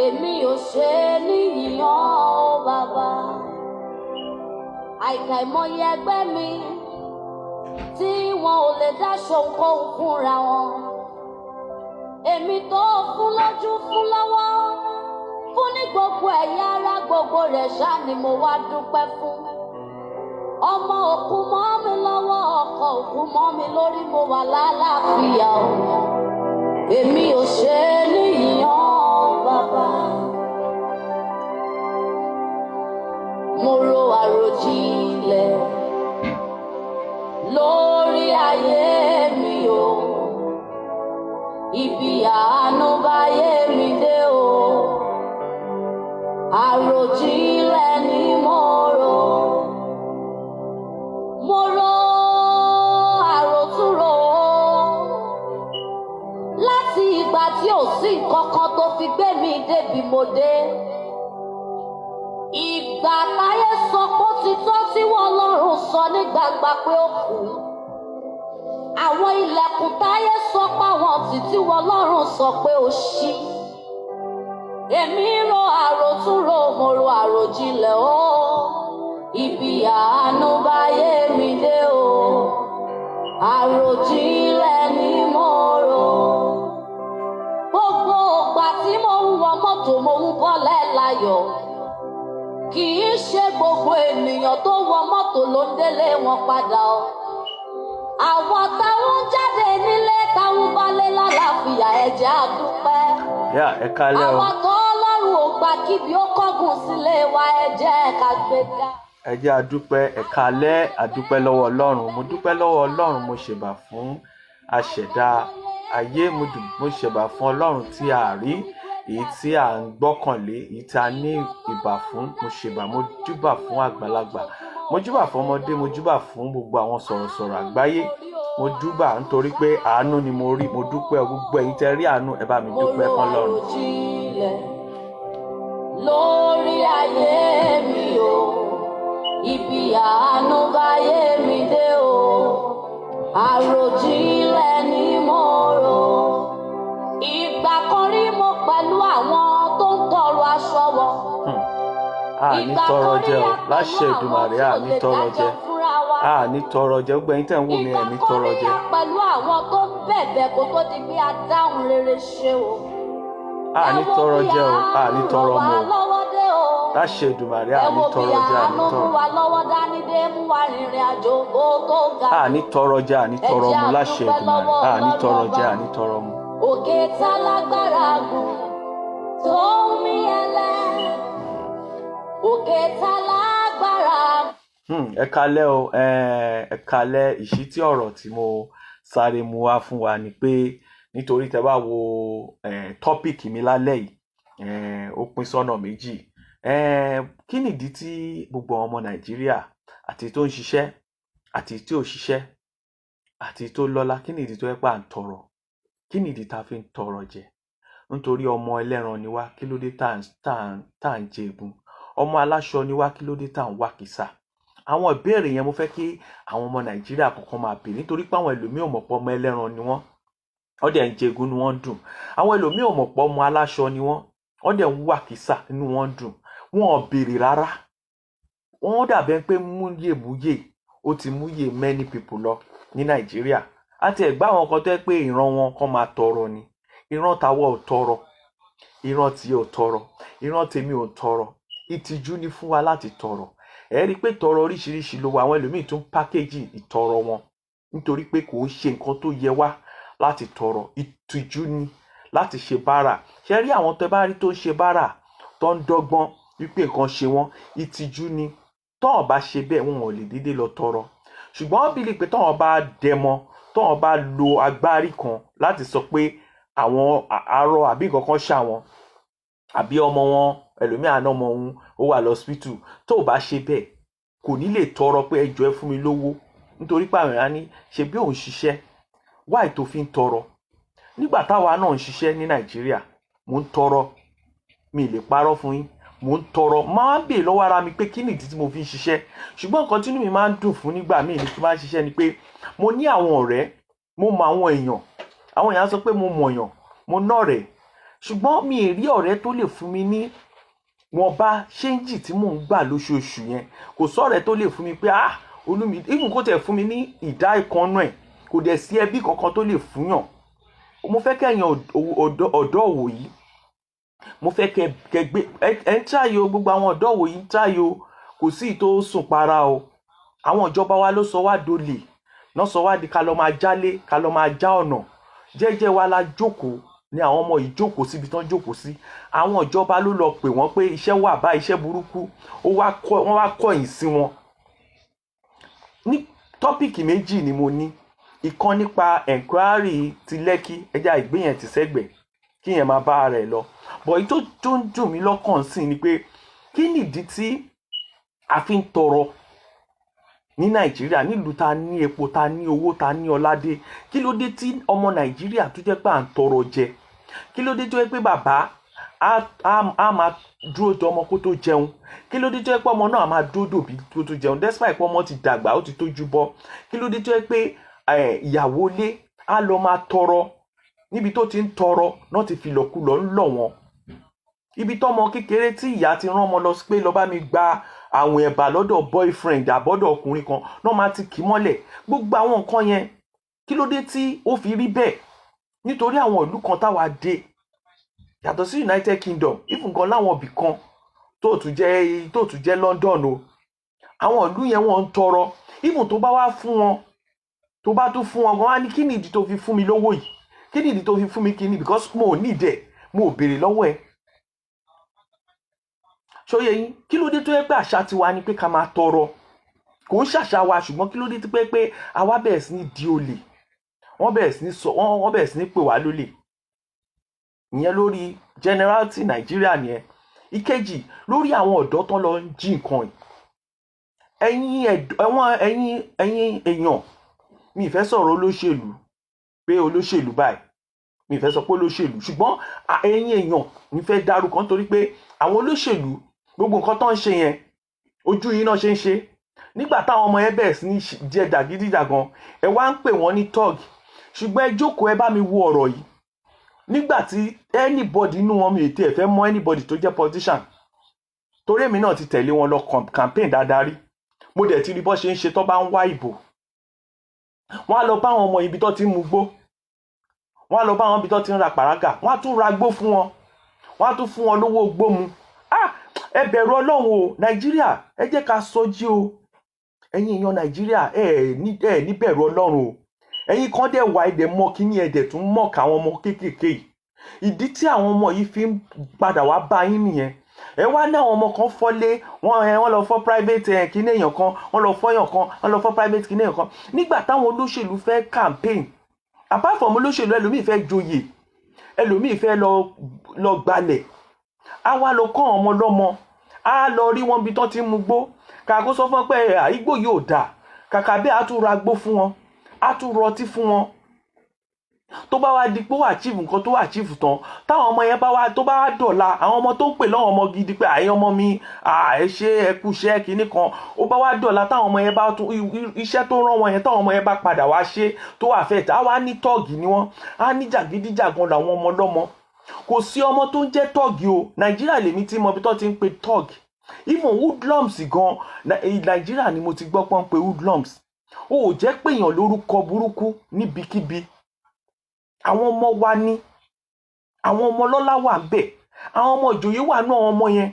èmi ò ṣe níyàn ó bàbá. Àìkàìmọye ẹgbẹ́ mi tí wọn ò lè dáṣọ ohunkóhun fúnra wọn. Èmi tó fún lójú fún lọ́wọ́, fún ní gbogbo ẹ̀yà ara gbogbo rẹ̀ ṣá ni mo wá dúpẹ́ fún. Ọmọ òkú mọ́ mi lọ́wọ́, ọkọ òkú mọ́ mi lórí, mo wà lálàáfíà o. Èmi ò ṣe níyàn bàbá. Mo ro àròjinlẹ̀ lórí ayé mi o. Ibi àánú báyé mi dé o. Àròjinlẹ̀ ni mo rò. Mo ro àròtúnrò láti ìgbà tí ò sí nǹkan kan tó fi gbé mi débi mo dé. Ìgbà táyé sọ pé ó ti tọ́ tí wọ́n Ọlọ́run sọ ní gbangba pé ó kù. Àwọn ilẹ̀kùn táyé sọ pé àwọn títí wọ́n Ọlọ́run sọ pé ó ṣí. Èmi ro àròtúnrò, mo ro àròjinlẹ̀ o. Ibi àánú báyé mi dé o. Àròjinlẹ̀ ni mo rò. Gbogbo ìgbà tí mo ń wọ mọ́tò mo ń bọ́lẹ̀ láyọ̀. Kì í ṣe gbogbo ènìyàn tó wọ mọ́tò ló ń délé wọn padà o. Àwọn táwọn jáde nílé táwọn balẹ̀ lálàáfíà ẹ jẹ́ a dúpẹ́. Ẹ kálẹ́ o. Àwọn tó Ọlọ́run ò gbà kíbi ó kọ́gùn sílé wa ẹ jẹ́ ká gbéga. Ẹ jẹ́ a dúpẹ́, ẹ kálẹ́, a dúpẹ́ lọ́wọ́ Ọlọ́run. Mo dúpẹ́ lọ́wọ́ Ọlọ́run, mo ṣèbà fún aṣẹ̀dá ayé, mo ṣèbà fún Ọlọ́run tí a rí, èyí tí a ń gbọ́kànlé, èyí tí a ní ìbà fún. Mo ṣèbà, mo júbà fún àgbàlagbà, mo júbà fún ọmọdé, mo júbà fún gbogbo àwọn sọ̀rọ̀sọ̀rọ̀ àgbáyé. Mo júbà nítorí pé àánú ni mo rí. Mo dúpẹ́ gbogbo ẹ̀yin tẹ́ rí àánú, ẹ bá mi dúpẹ́ fún Ọlọ́run. Lórí ayé mi o, ibi àánú báyé mi dé o. Àròjinlẹ̀ ni mo rò. Ìgbà kan rí mo pẹ̀lú àwọn tó ń tọrọ aṣọ wọ. Ní tọrọ jẹ o, láṣẹ Èdùmàrè, ní tọrọ jẹ. Ní tọrọ jẹ, gbogbo ẹ̀yin tẹ́ ń wò mí ní tọrọ jẹ. Ìgbà kan rí pẹ̀lú àwọn tó ń bẹ̀bẹ̀ kó tó di pé a dáhùn rere ṣe o. Ní tọrọ jẹ o, ní tọrọ mọ o. Láṣẹ Èdùmàrè, ní tọrọ jẹ, ní tọrọ. Ní tọrọ jẹ, ní tọrọ mu, láṣẹ Èdùmàrè, ní tọrọ jẹ, ní tọrọ mu. Òkè tá lágbára gùn tó mí ẹlẹ́. Òkè tá lágbára. Ẹ kálẹ́ o, ẹ kálẹ́. Ìṣítí ọ̀rọ̀ tí mo sáré mu wá fún wa ni pé nítorí tẹ́ bá wo tọ́pìkì mi lálẹ́ yìí, ó pín sọ́nà méjì. Kí nìdí tí gbogbo ọmọ Nàìjíríà àti tó ń ṣiṣẹ́ àti tí ò ṣiṣẹ́ àti tó lọ́lá, kí nìdí tó yẹ pé à ń tọrọ? Kí nìdí tá fi ń tọrọ jẹ? Nítorí ọmọ ẹlẹ́ran ni wá, kí ló dé tá à ń jẹ ègún? Ọmọ aláṣọ ni wá, kí ló dé tá à ń wá kìsà? Àwọn ìbéèrè yẹn mo fẹ́ kí àwọn ọmọ Nàìjíríà kọ̀ọ̀kan máa béèrè, nítorí pé àwọn ẹlòmíì ò mọ̀ pé ọmọ ẹlẹ́ran ni wọ́n, wọ́n dẹ̀ ń jẹ ègún ni wọ́n dùn. Àwọn ẹlòmíì ò mọ̀ pé ọmọ aláṣọ ni wọ́n dẹ̀ ń wá kìsà inú wọn dùn. Wọn ò béèrè rárá. Wọ́n dàbẹ́ pé múyè ó ti múyè many people lọ ní Nàìjíríà. Àti ẹ̀gbá àwọn kan tó yẹ pé ìran wọn kan máa tọrọ ni. Ìran tàwa ò tọrọ, ìran tí ò tọrọ, ìran tèmi ò tọrọ. Ìtìjú ni fún wa láti tọrọ. Ẹ rí i pé tọrọ oríṣiríṣi ló wà. Àwọn ẹlòmíì tún pákéjì ìtọrọ wọn nítorí pé kò ń ṣe nǹkan tó yẹ wá láti tọrọ. Ìtìjú ni láti ṣe bára. Ṣé rí àwọn tó bá rí tó ń ṣe bára tó ń dọ́gbọ́n wípé nǹkan ṣe wọ́n, ìtìjú ni. Tọ́n bá ṣe bẹ́ẹ̀ wọn ò lè dédé lọ tọrọ. Ṣùgbọ́n wọ́n bìlí pé tọ́n bá dẹmọ, tọ́n bá lo agbárí kan láti sọ pé àwọn arọ àbí nǹkan kan ṣà wọn, àbí ọmọ wọn, ẹlòmíà náà ọmọ òun ó wà lọ́sípítù, tó bá ṣe bẹ́ẹ̀ kò ní lè tọrọ pé ẹ jọ̀ọ́ ẹ fún mi lówó, nítorí pé àwọn èèyàn ní ṣe bí òun ṣiṣẹ́, wáì tó fi ń tọrọ. Nígbà táwa náà ń ṣiṣẹ́ ní Nàìjíríà, mò ń tọrọ, mi lè parọ́ fún yín, mò ń tọrọ, máa ń bèèrè lọ́wọ́ ara mi pé kí nìdí tí mo fi ń ṣiṣẹ́. Ṣùgbọ́n nǹkan tí inú mi máa ń dùn fún nígbà míì ní tí máa ń ṣiṣẹ́ ni pé mo ní àwọn ọ̀rẹ́, mo mọ àwọn èèyàn sọ pé mo mọ̀yàn, mo nọ̀rẹ́ ṣùgbọ́n mi ì rí ọ̀rẹ́ tó lè fún mi ní wọn bá ṣéǹjì tí mò ń gbà lóṣooṣù yẹn. Kò sọ̀rẹ́ tó lè fún mi pé Olúmídé even kó tẹ̀ fún mi ní ìdá ìkànnú ẹ̀, kò dẹ̀ sí ẹbí kankan tó lè fúnyàn. Mo fẹ́ kẹ́yìn ọ̀dọ́ òwò yìí, mo fẹ́ kẹ́ gbé ẹ ń tráyò, gbogbo àwọn ọ̀dọ́ òwò yìí ń tráyò, kò sí ìtò sùn para o. Àwọn ìjọba wa ló sọ wá dolè, náà sọ wá di ká lọ máa jálé, ká lọ máa já ọ̀nà. Jẹ́jẹ́ wa la jókòó ni àwọn ọmọ yìí jókòó síbi tán jókòó sí. Àwọn ìjọba ló lọ pè wọ́n pé iṣẹ́ wà bá iṣẹ́ burúkú, wọ́n wá kọ̀yìn sí wọn. Ní tọ́pìkì méjì ni mo ní. Ìkan nípa enquiry ti Lẹ́kí, ẹja ìgbéyẹn ti sẹ́gbẹ̀ẹ́ kí yẹn máa bá rẹ̀ lọ. But èyí tó ń dùn mí lọ́kàn sí ni pé kí nìdí tí a fi ń tọrọ ní Nàìjíríà, nílùú ta ní epo, ta ní owó, ta ní ọládé? Kí ló dé tí ọmọ Nàìjíríà tó jẹ́ pé à ń tọrọ jẹ? Kí ló dé tó jẹ́ pé bàbá á máa dúró de ọmọ kó tó jẹun? Kí ló dé tó jẹ́ pé ọmọ náà máa dúró dòbí kó tó jẹun despite pé ọmọ ti dàgbà, ó ti tójú bọ́? Kí ló dé tó jẹ́ pé ìyàwó ilé á lọ máa tọrọ, níbi tó ti ń tọrọ náà ti fi lọ́kùlọ́ ń lọ̀ wọ́n? Ibi tọ́mọ kékeré tí ìyá ti rán ọmọ lọ pé lọ bá mi gba àwọn ẹ̀bà lọ́dọ̀ boyfriend àbọ́dọ̀ ọkùnrin kan náà máa ti kì í mọ́lẹ̀. Gbogbo àwọn nǹkan yẹn kí ló dé tí ó fi rí bẹ́ẹ̀? Nítorí àwọn ìlú kan táwa dé yàtọ̀ sí United Kingdom, even gan láwọn ibì kan tó tún jẹ́ London o, àwọn ìlú yẹn wọ́n ń tọrọ. Even tó bá wá fún wọn, tó bá tún fún wọn gan, wá ní kí nìdí tó fi fún mi lówó yìí, kí nìdí tó fi fún mi kíní, because mo ò ní ìdẹ̀, mo ò béèrè lọ́wọ́ ẹ. Ṣóyè yín, kí ló dé tó yẹ pé àṣà tiwa ni pé ká máa tọrọ? Kò ń ṣàṣà wa, ṣùgbọ́n kí ló dé pé àwa bẹ̀rẹ̀ sí ní di olè, wọ́n bẹ̀rẹ̀ sí ní pè wá lólè. Ìyẹn lórí generality Nàìjíríà nìyẹn. Ìkejì, lórí àwọn ọ̀dọ́ tán lọ ń jí nǹkan yìí. Ẹ̀yin èèyàn, mi ì fẹ́ sọ̀rọ̀ olóṣèlú pé olóṣèlú báyìí, mi ì fẹ́ sọ pé olóṣèlú, ṣùgbọ́n ẹ̀yin èèyàn mi fẹ́ dárúkọ nítorí pé àwọn olóṣèlú gbogbo nǹkan tó ń ṣe yẹn ojú yín náà ṣe ń ṣe. Nígbà táwọn ọmọ yẹn bẹ̀rẹ̀ sí ní jẹ dàgídíjàgan, ẹ wá ń pè wọ́n ní tọ́ọ̀gì. Ṣùgbọ́n ẹ jókòó, ẹ bá mi wo ọ̀rọ̀ yìí. Nígbà tí anybody inú wọn, mi ò tiẹ̀ fẹ́ mọ̀ anybody tó jẹ́ politician, torí èmi náà ti tẹ̀lé wọn lọ campaign dáadáa rí. Mo dẹ̀ ti rí bọ́ ṣe ń ṣe tó bá ń wá ìbò. Wọ́n á lọ bá àwọn ọmọ ibi tó ti ń mugbó, wọ́n á lọ bá àwọn ibi tó ti ń ra pàrágà, wọ́n á tún ra gbó fún wọn, wọ́n á tún fún wọn lówó gbó mu. Ẹ bẹ̀rù Ọlọ́run o Nàìjíríà, ẹ jẹ́ ká sọjí o. Ẹ̀yin èèyàn Nàìjíríà, ẹ ní bẹ̀rù Ọlọ́run o. Ẹ̀yin kan dẹ̀ wá ẹ̀dẹ̀ mọ́ kíní, ẹ̀dẹ̀ tún mọ̀ káwọn ọmọ kéékèèké yìí. Ìdí tí àwọn ọmọ yìí fi ń padà wá bá yín nìyẹn. Ẹ wá ní àwọn ọmọ kan fọ́lé, wọ́n lọ fọ́ private kíní èèyàn kan, wọ́n lọ fọ́yàn kan, wọ́n lọ fọ́ private kíní èèyàn kan. Nígbà táwọn olóṣèlú fẹ́ campaign, apart from olóṣèlú, ẹlòmíì fẹ́ joyè, ẹlòmíì fẹ́ lọ gbalẹ̀. Á wá lọ kọ́ ọmọ lọ́mọ, á lọ rí wọn bí tán ti ń mugbó. Kàkà kó sọ fún wọn pé igbó yóò dà, kàkà bẹ́ẹ̀ á tún ra gbó fún wọn, á tún rọtí fún wọn. Tó bá wá di pé ó achieve nǹkan tó achieve tán, táwọn ọmọ yẹn tó bá wá dọ̀la, àwọn ọmọ tó ń pè lọ́wọ́ ọmọ gidi pé àyè ọmọ mi, ẹ ṣe ẹ kú iṣẹ́ kinní kan, ó bá wá dọ̀la táwọn ọmọ yẹn bá tún iṣẹ́ tó rán wọn yẹn, táwọn ọmọ yẹn bá padà wá ṣe tó affect, á wá ní tọ́ọ̀gì ni wọ́n, á ní jàgídíjàgan làwọn ọmọ lọ́mọ. Kò sí ọmọ tó ń jẹ́ tọ́ọ̀gì o. Nàìjíríà lèmi tí mo bí tó ti ń pe tọ́ọ̀gì. Even hoodlums gan, Nàìjíríà ni mo ti gbọ́ pọ́n pé hoodlums. Ó ò jẹ́ pé èèyàn lórúkọ burúkú níbikíbi. Àwọn ọmọ wa ní, àwọn ọmọ lọ́lá wà ń bẹ̀, àwọn ọmọ ìjòyè wà náà ọmọ yẹn.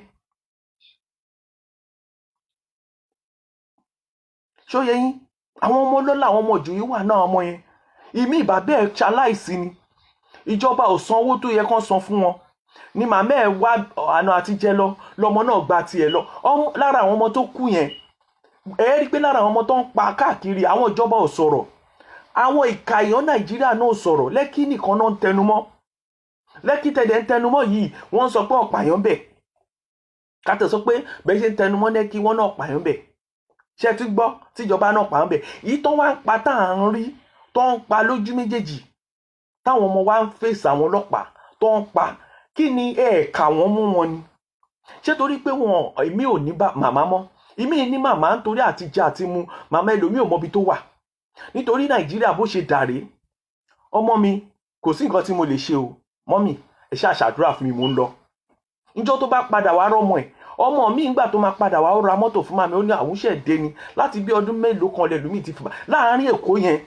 Ṣóyè yín, àwọn ọmọ lọ́lá, àwọn ọmọ ìjòyè wà náà ọmọ yẹn. Ìmí ìbá bẹ́ẹ̀ ṣaláìsí ni, ìjọba ò san owó tó yẹ kán san fún wọn, ni màmá ẹ̀ wá àna àti jẹ lọ, lọmọ náà gba tiẹ̀ lọ. Lára àwọn ọmọ tó kú yẹn, ẹ rí pé lára àwọn ọmọ tó ń pa káàkiri, àwọn ìjọba ò sọ̀rọ̀, àwọn ìka èèyàn Nàìjíríà náà ò sọ̀rọ̀. Lẹ́kí nìkan náà ń tẹnumọ́. Lẹ́kí tẹ̀dẹ̀ ń tẹnumọ́ yìí, wọ́n ń sọ pé ọ̀pààyàn bẹ̀. Kátẹ̀ sọ pé bẹ́ẹ̀ ṣe ń tẹnumọ́ Lẹ́kí, wọ́n náà pààyàn bẹ̀. Ṣé ti gbọ́ tíjọba náà pààyàn bẹ̀? Yìí tó wá ń pa tá à ń rí, tó ń pa lójú méjèèjì, táwọn ọmọ wa ń fèsì àwọn ọlọ́pàá tó ń pa, kí ni ẹ̀ẹ̀ka wọn mú wọn ni? Ṣé torí pé èmi ò ní màmá mọ́? Èmi ní màmá nítorí àtijẹ àti mu, màmá ẹlòmíì ò mọbi tó wà. Nítorí Nàìjíríà bó ṣe dàré, ọmọ mi kò sí nǹkan tí mo lè ṣe o. Mọ́mì, ẹ ṣáà ṣàdúrà fún mi mò ń lọ. Níjọ́ tó bá padà wá rọ́mọ ẹ̀, ọmọ mi ìgbà tó máa padà wá ó ra mọ́tò fún màmí, ó ní àwùṣẹ̀ dé ni láti bí ọdún mélòó kan lẹ́lòmíì ti fi bá láàárín Èkó yẹn.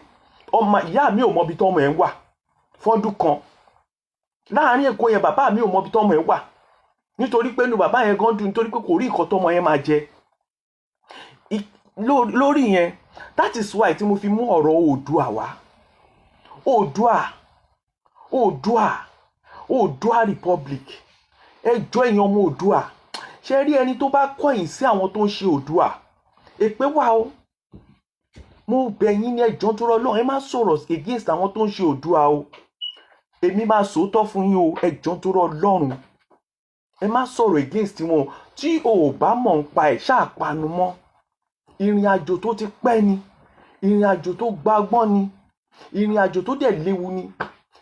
Ọmọ ìyá mi ò mọbi tọ́mọ ẹ̀ ń wà fọ́dún kan. Láàárín Èkó yẹn bàbá mi ò mọbi tọ́mọ ẹ̀ wà, nítorí pé inú bàbá yẹn gan dùn nítorí pé kò rí nǹkan tọ́mọ yẹn máa jẹ. Lórí yẹn, that is why tí mo fi mú ọ̀rọ̀ Oòduà wá. Oòduà Republic. Ẹjọ́ èèyàn ọmọ Oòduà, ṣe rí ẹni tó bá kọ̀yìn sí àwọn tó ń ṣe Oòduà, èpè wà o. Mo bẹ̀ yín ní ẹjọ́ tó rọ́ lọ́rùn, ẹ má sọ̀rọ̀ against àwọn tó ń ṣe Oòduà o. Èmi máa sòótọ́ fún yín o, ẹjọ́ tó rọ́ lọ́rùn. Ẹ má sọ̀rọ̀ against wọn. Tí o ò bá mọ̀ ń pa ẹ̀ ṣáà panu mọ́. Ìrìn àjò tó ti pẹ́ ni, ìrìn àjò tó gbágbọ́n ni, ìrìn àjò tó dẹ̀ léwu ni.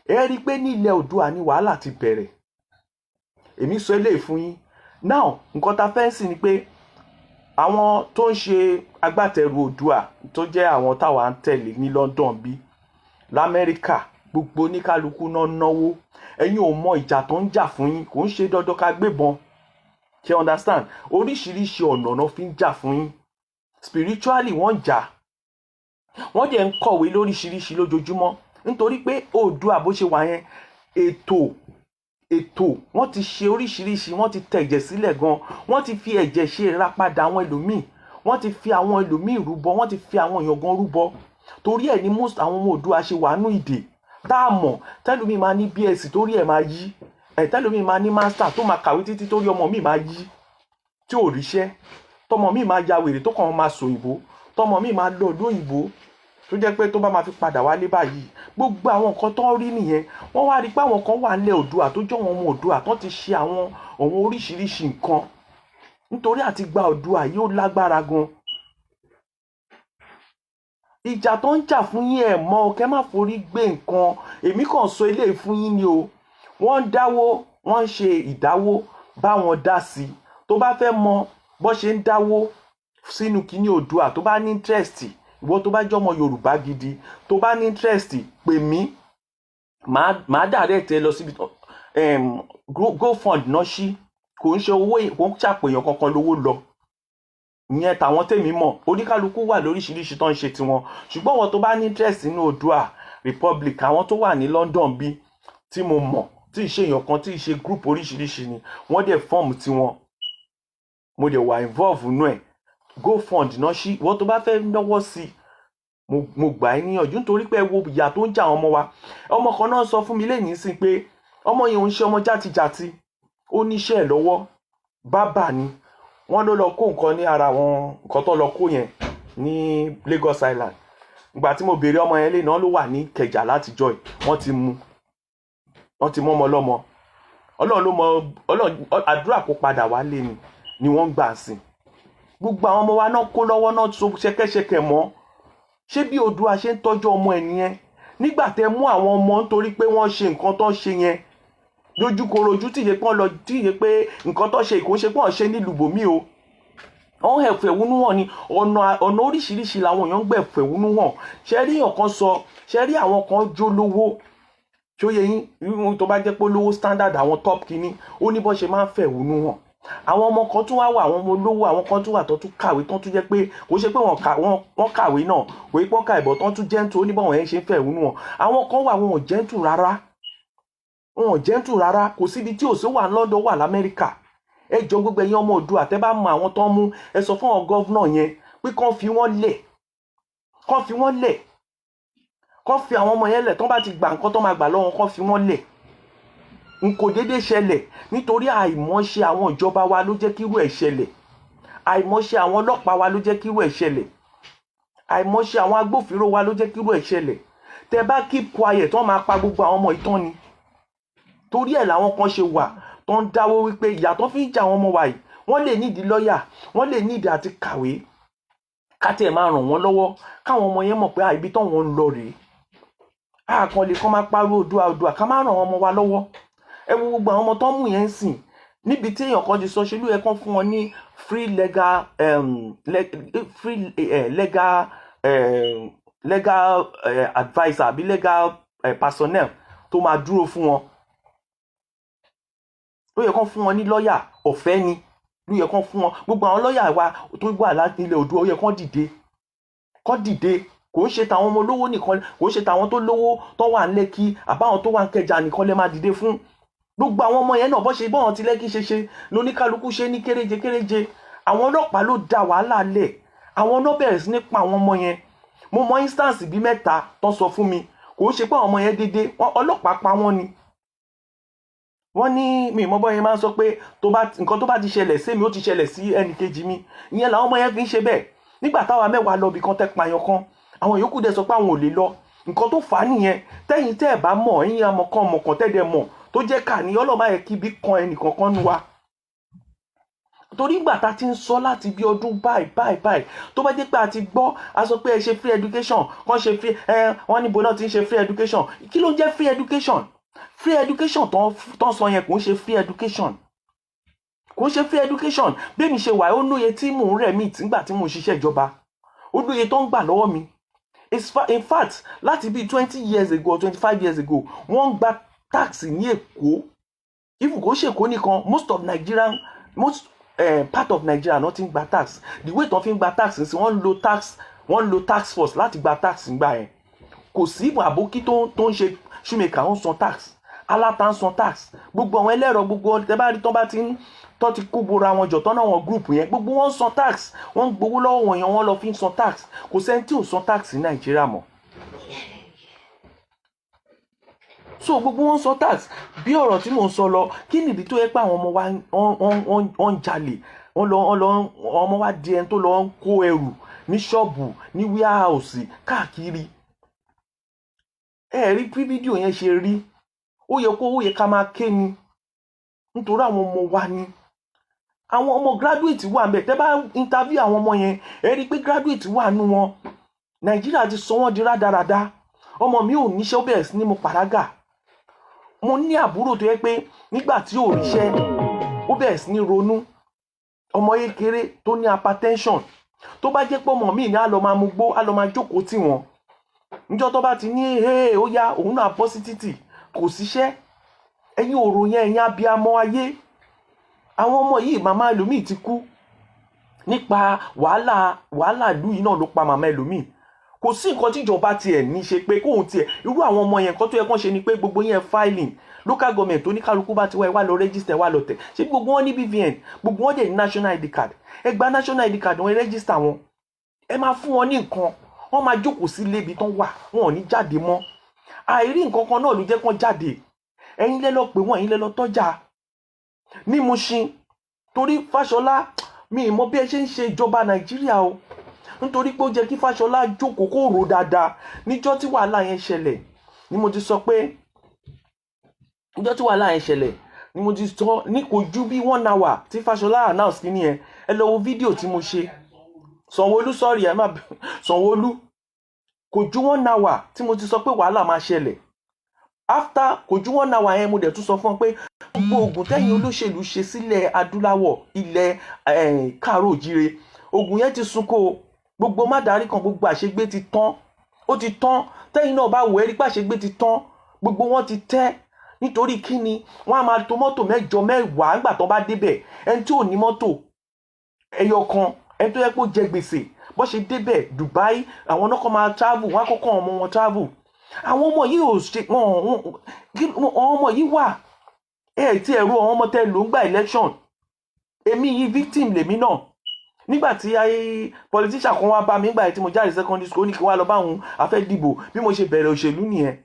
Ẹ rí i pé ní ilẹ̀ Oòduà ni wàhálà ti bẹ̀rẹ̀. Èmi sọ eléyìí fún yín. Now nǹkan ta fẹ́ sì ni pé àwọn tó ń ṣe agbátẹrù Oòduà tó jẹ́ àwọn táwa ń tẹ̀lé ní London bí l'Amẹ́ríkà, gbogbo oníkálukú náà náwó. Ẹ̀yin ò mọ ìjà tó ń jà fún yín, kò ń ṣe dandan ká gbébọn. Ṣé understand? Oríṣiríṣi ọ̀nà náà fi ń jà fún yín. Spiritually wọ́n jà, wọ́n dẹ̀ ń kọ̀wé lóríṣiríṣi lójoojúmọ́, nítorí pé Oòduà bó ṣe wà yẹn, ètò wọ́n ti ṣe oríṣiríṣi, wọ́n ti tẹ̀jẹ̀ sílẹ̀ gan, wọ́n ti fi ẹ̀jẹ̀ ṣe ìràpadà àwọn ẹlòmíì, wọ́n ti fi àwọn ẹlòmíì rúbọ, wọ́n ti fi àwọn èèyàn gan rúbọ. Torí ẹ̀ ni most àwọn ọmọ Oòduà ṣe wà nú ìdè tá a mọ̀. Tẹ́lòmíì máa ní BSc torí ẹ̀ máa yí, tẹ́lòmíì máa ní master tó máa kàwé títí torí ọmọ mi máa yí tí ò ríṣẹ́, tọmọ mi máa ya wèrè tó kàn máa sọ òyìnbó, tọmọ mi máa lọ lóyìnbó tó jẹ́ pé tó bá máa fi padà wálé báyìí. Gbogbo àwọn nǹkan tó ń rí nìyẹn. Wọ́n wá rí pé àwọn kan wà nílẹ̀ Oòduà tó jẹ́ àwọn ọmọ Oòduà tó ti ṣe àwọn oríṣiríṣi nǹkan. Nítorí àti gba Oòduà yìí ó lágbára gan. Ìjà tó ń jà fún yín ẹ̀ mọ́, kẹ́ má forí gbé nǹkan. Èmi kàn sọ eléyìí fún yín ni o. Wọ́n ń dáwó, wọ́n ń ṣe ìdáwó, bá wọn dá sí i. Tó bá fẹ́ mọ bó ṣe ń dáwó sínú kíní Oòduà, tó bá ní interest, ìwọ tó bá jẹ́ ọmọ Yorùbá gidi, tó bá ní interest, pè mí, màá direct ẹ lọ síbi GoFund náà ṣí. Kò ń ṣe owó, kò ń ṣàpèyàn kankan lówó lọ. Ìyẹn tàwọn tèmi mọ̀, oníkálukú wà lóríṣiríṣi tó ń ṣe tiwọn. Ṣùgbọ́n wọn tó bá ní interest nínú Oòduà Republic, àwọn tó wà ní London bí tí mo mọ̀, tí ì ṣe èèyàn kan, tí ì ṣe group oríṣiríṣi ni, wọ́n dẹ̀ form tiwọn. Mo dẹ̀ wà involve nínú ẹ̀. GoFund náà ṣí, ìwọ tó bá fẹ́ náwó sí, mo gbà ẹ́ níyànjú, nítorí pé ẹ wo ìyà tó ń jà àwọn ọmọ wa. Ọmọ kan náà sọ fún mi lẹ́yìn sí pé ọmọ yẹn ò ń ṣe ọmọ játijàti, ó níṣẹ́ ẹ̀ lọ́wọ́, bábà ni. Wọ́n ló lọ kó nǹkan ní ara wọn, nǹkan tó lọ kó yẹn ní Lagos Island. Ìgbà tí mo béèrè ọmọ yẹn lé náà ló wà ní Ìkẹjà látijọ́ ẹ̀, wọ́n ti mú ọmọ lọ́mọ. Ọlọ́run ló mọ, àdúrà kó padà wálé ni wọ́n gbà sí. Gbogbo àwọn ọmọ wa náà kó lọ́wọ́ náà so ṣẹ̀kẹ̀ṣẹ̀kẹ̀ mọ́. Ṣé bí Oòduà ṣe ń tọ́jú ọmọ ẹ̀ nìyẹn? Nígbà tẹ́ mú àwọn ọmọ nítorí pé wọ́n ṣe nǹkan tó ń ṣe yẹn lójúkorojú, tí ìyẹ pé nǹkan tó ṣe ìkó ṣe pé wọ́n ṣe nílùú bòmí o. Wọ́n ẹ̀fẹ̀hónú hàn ní ọ̀nà oríṣiríṣi làwọn èèyàn ń gbẹ̀ ẹ̀fẹ̀hónú hàn. Ṣé rí èèyàn kan sọ, ṣé rí àwọn kan jó lówó, tí ó yẹ yín, tó bá jẹ́ pé lówó standard àwọn top kìíní, ó ní bó ṣe máa ń fẹ̀hónú hàn. Àwọn ọmọ kan tún wá wà, àwọn ọmọ olówó, àwọn kan tún wà tó tún kàwé, tó tún jẹ́ pé kò ṣe pé wọ́n kàwé náà, kò pọ́n ka ìbọn, tó tún gentle, ó ní báwọn yẹn ṣe ń fẹ̀hónú hàn. Àwọn kan wà wọn ò gentle rárá, kò síbi tí òṣè wà ní London, wà l'Amẹ́ríkà. Ẹ jọ gbogbo ẹ̀yin ọmọ Oòduà, tẹ́ bá mọ àwọn tó ń mú, ẹ sọ fún àwọn gọ́vnà yẹn pé kán fi wọ́n lẹ̀, kán fi àwọn ọmọ yẹn lẹ̀. Tó bá ti gbà nǹkan tó máa gbà lọ́wọ́, kán fi wọ́n lẹ̀. N kò déédéé ṣẹlẹ̀ nítorí àìmọ̀ṣe àwọn ìjọba wa ló jẹ́ kí irú ẹ̀ ṣẹlẹ̀. Àìmọ̀ṣe àwọn ọlọ́pàá wa ló jẹ́ kí irú ẹ̀ ṣẹlẹ̀. Àìmọ̀ṣe àwọn agbófinró wa ló jẹ́ kí irú ẹ̀ ṣẹlẹ̀. Tẹ́ bá keep quiet, wọ́n máa pa gbogbo àwọn ọmọ ìtàn ni. Torí ẹ̀ làwọn kan ṣe wà tó ń dáwó wípé ìyà tó fi ń jà àwọn ọmọ wa yìí, wọ́n lè nídìí lọ́ọ̀yà, wọ́n lè nídìí àti kàwé, ká tiẹ̀ máa ràn wọ́n lọ́wọ́, káwọn ọmọ yẹn mọ̀ pé ibi táwọn ń lọ rèé. Àkàn lè kán máa pariwo Oòduà, ká má ràn àwọn ọmọ wa lọ́wọ́. Ẹ wo gbogbo àwọn ọmọ tó ń mú yẹn ń sìn, níbi tí èèyàn kan ti sọ, ṣe ló yẹ kán fún wọn ní free legal adviser àbí legal personnel tó máa dúró fún wọn. ló yẹ kán fún wọn ní lọ́ọ̀yà ọ̀fẹ́ ni ló yẹ kán fún wọn gbogbo àwọn lọ́ọ̀yà wa tó wà láti ilẹ̀ Oòduà ó yẹ kán dìde kò ń ṣe tàwọn ọmọ olówó nìkan kò ń ṣe tàwọn tó lówó tó wà ní Lẹ́kì àbáwọn tó wà ní Kẹjà nìkan lè máa dìde fún gbogbo àwọn ọmọ yẹn náà bọ́n ti Lẹ́kì ṣe lóníkálukú ṣe ní kéréje àwọn ọlọ́pàá ló dá wàhálà lẹ̀ àwọn náà bẹ̀rẹ̀ sí ní pa àwọn ọmọ yẹn mo mọ instance bíi 3 tó sọ fún mi kò ń ṣe pé àwọn ọmọ yẹn dédé ọlọ́pàá pa wọ́n ni wọ́n ní mi ìmọ̀ bọ́ yẹn máa ń sọ pé nǹkan tó bá ti ṣẹlẹ̀ sí mi ó ti ṣẹlẹ̀ sí ẹnì kejì mi ìyẹn làwọn ọmọ yẹn fi ń ṣe bẹ́ẹ̀ nígbà táwa 10 lọ bì kan tẹ́ pààyàn kan àwọn yòókù dẹ̀ sọ pé àwọn ò lè lọ nǹkan tó fà á nìyẹn tẹ́yìn tẹ́ ẹ̀ bá mọ̀ ẹ̀yìn amọ̀kan tẹ́dẹ̀ mọ̀ tó jẹ́ ká ní ọlọ́mọ yẹ kí bí kan ẹnìkan kan nu wa torí ìgbà tá ti ń sọ láti bí ọdún báyìí tó bá jẹ́ pé a ti gbọ́ a sọ pé ẹ ṣe free education kan ṣe free wọ́n níbo náà ti ń ṣe free education kí ló ń jẹ́ free education tó ń sọ yẹn kò ń ṣe free education bẹ́ẹ̀ mi ṣe wà ó lóye tí mò ń rẹ̀ mí nígbà tí mò ń ṣiṣẹ́ ìjọba ó lóye tó ń gbà lọ́wọ́ mi in fact láti bí 20 years ago or 25 years ago wọ́n ń gba tax ní Èkó if kò ṣe Èkó nìkan most part of Nigeria náà ti ń gba tax the way tó fi ń gba tax sí wọ́n lo tax force láti gba tax nígbà yẹn kò sí àbókí tó ń ṣe shoemaker ń san tax aláta ń san tax gbogbo àwọn ẹlẹ́rọ gbogbo tẹ́ bá rí tó ti kó bora wọn jọ tán náà wọn group yẹn gbogbo wọn ń san tax wọ́n ń gbowó lọ́wọ́ wọn yẹn wọ́n lọ fi ń san tax kò sẹ́ni tí ò san tax ní Nàìjíríà mọ́ so gbogbo wọn san tax bí ọ̀rọ̀ tí mò ń sọ lọ kí nìdí tó yẹ pé àwọn ọmọ wa ń jalè ọmọ wa di ẹni tó lọ ń kó ẹrù ní ṣọ́ọ̀bù ní warehouse káàkiri ẹ rí bí fídíò yẹn ṣe rí ó yẹ ká máa ké ni nítorí àwọn ọmọ wa ni àwọn ọmọ graduate wà ń bẹ tẹ́ bá interview àwọn ọmọ yẹn ẹ rí pé graduate wà nù wọn Nàìjíríà ti sọ wọ́n di rádaràda ọmọ mi ò níṣẹ́ ó bẹ̀rẹ̀ sí ní mo pàrágà mo ní àbúrò tó yẹ pé nígbà tí ò ríṣẹ́ ó bẹ̀rẹ̀ sí ní ronú ọmọ kékeré tó ní hypertension tó bá jẹ́ pé ọmọ mi ní á lọ máa mugbó á lọ máa jókòó tì wọ́n níjọ́ tó bá ti ní ó yá òun náà bọ́ sí títì kò síṣẹ́ ẹ̀yin òrò yẹn ẹ̀yin abiyamọ ayé àwọn ọmọ yìí màmá ẹlòmíì ti kú nípa wàhálà ìlú yìí náà ló pa màmá ẹlòmíì kò sí nǹkan tí ìjọba tiẹ̀ ní ṣe pé kóhun tiẹ̀ irú àwọn ọmọ yẹn nǹkan tó yẹ kán ṣe ni pé gbogbo yẹn filing local government oníkálukú bá ti wá lọ register wá lọ tẹ̀ ṣé gbogbo wọn ní BVN gbogbo wọn dẹ̀ ní national ID card ẹ gba national ID card wọn register wọn ẹ máa fún wọn ní nǹkan wọn máa jókòó sí ilé ibi tán wà wọn ò ní jáde mọ́ àìrí nǹkan kan náà ló jẹ́ kán jáde ẹ̀yin lẹ lọ pè wọ́n ẹ̀yin lẹ lọ tọ́jà ní Mushin torí Fáṣọlá mi ì mọ bí ẹ ṣe ń ṣe ìjọba Nàìjíríà o nítorí pé ó jẹ́ kí Fáṣọlá jókòó kó rò dáadáa níjọ́ tí wàhálà yẹn ṣẹlẹ̀ ni mo ti sọ pé níjọ́ tí wàhálà yẹn ṣẹlẹ̀ ni mo ti sọ ní kò ju bí 1 hour tí Fáṣọlá announce kí ni ẹ lọ wo fídíò tí mo ṣe Sanwó-Olú sorry ẹ má Sanwó-Olú kò ju 1 hour tí mo ti sọ pé wàhálà máa ṣẹlẹ̀ after kò ju 1 hour yẹn mo dẹ̀ tún sọ fún ọ pé gbogbo oògùn tẹ́yìn olóṣèlú ṣe sílẹ̀ adúláwọ̀ ilẹ̀ káàró òjíire oògùn yẹn ti sunko gbogbo mádàrí kan gbogbo àṣegbé ti tán ó ti tán tẹ́yìn náà bá wò ẹ́ rí pé àṣegbé ti tán gbogbo wọn ti tẹ́ nítorí kíni wọ́n á máa tò mọ́tò 9 10 nígbà tó bá débẹ̀ ẹni tí ò ní mọ́tò ẹyọ kan ẹni tó yẹ kó jẹ gbèsè bó ṣe débẹ̀ Dubai àwọn náà kọ́ máa travel wọ́n á kọ́kọ́ ọmọ wọn travel àwọn ọmọ yìí ò ṣe àwọn ọmọ yìí wà tí ẹ̀rù àwọn ọmọ tẹ́ ló ń gba election èmi yìí victim lèmi náà nígbà tí politician kan wá bá mi nígbà tí mo jáde secondary school ó ní kí n wá lọ bá òun afẹ́ dìbò bí mo ṣe bẹ̀rẹ̀ òṣèlú nìyẹn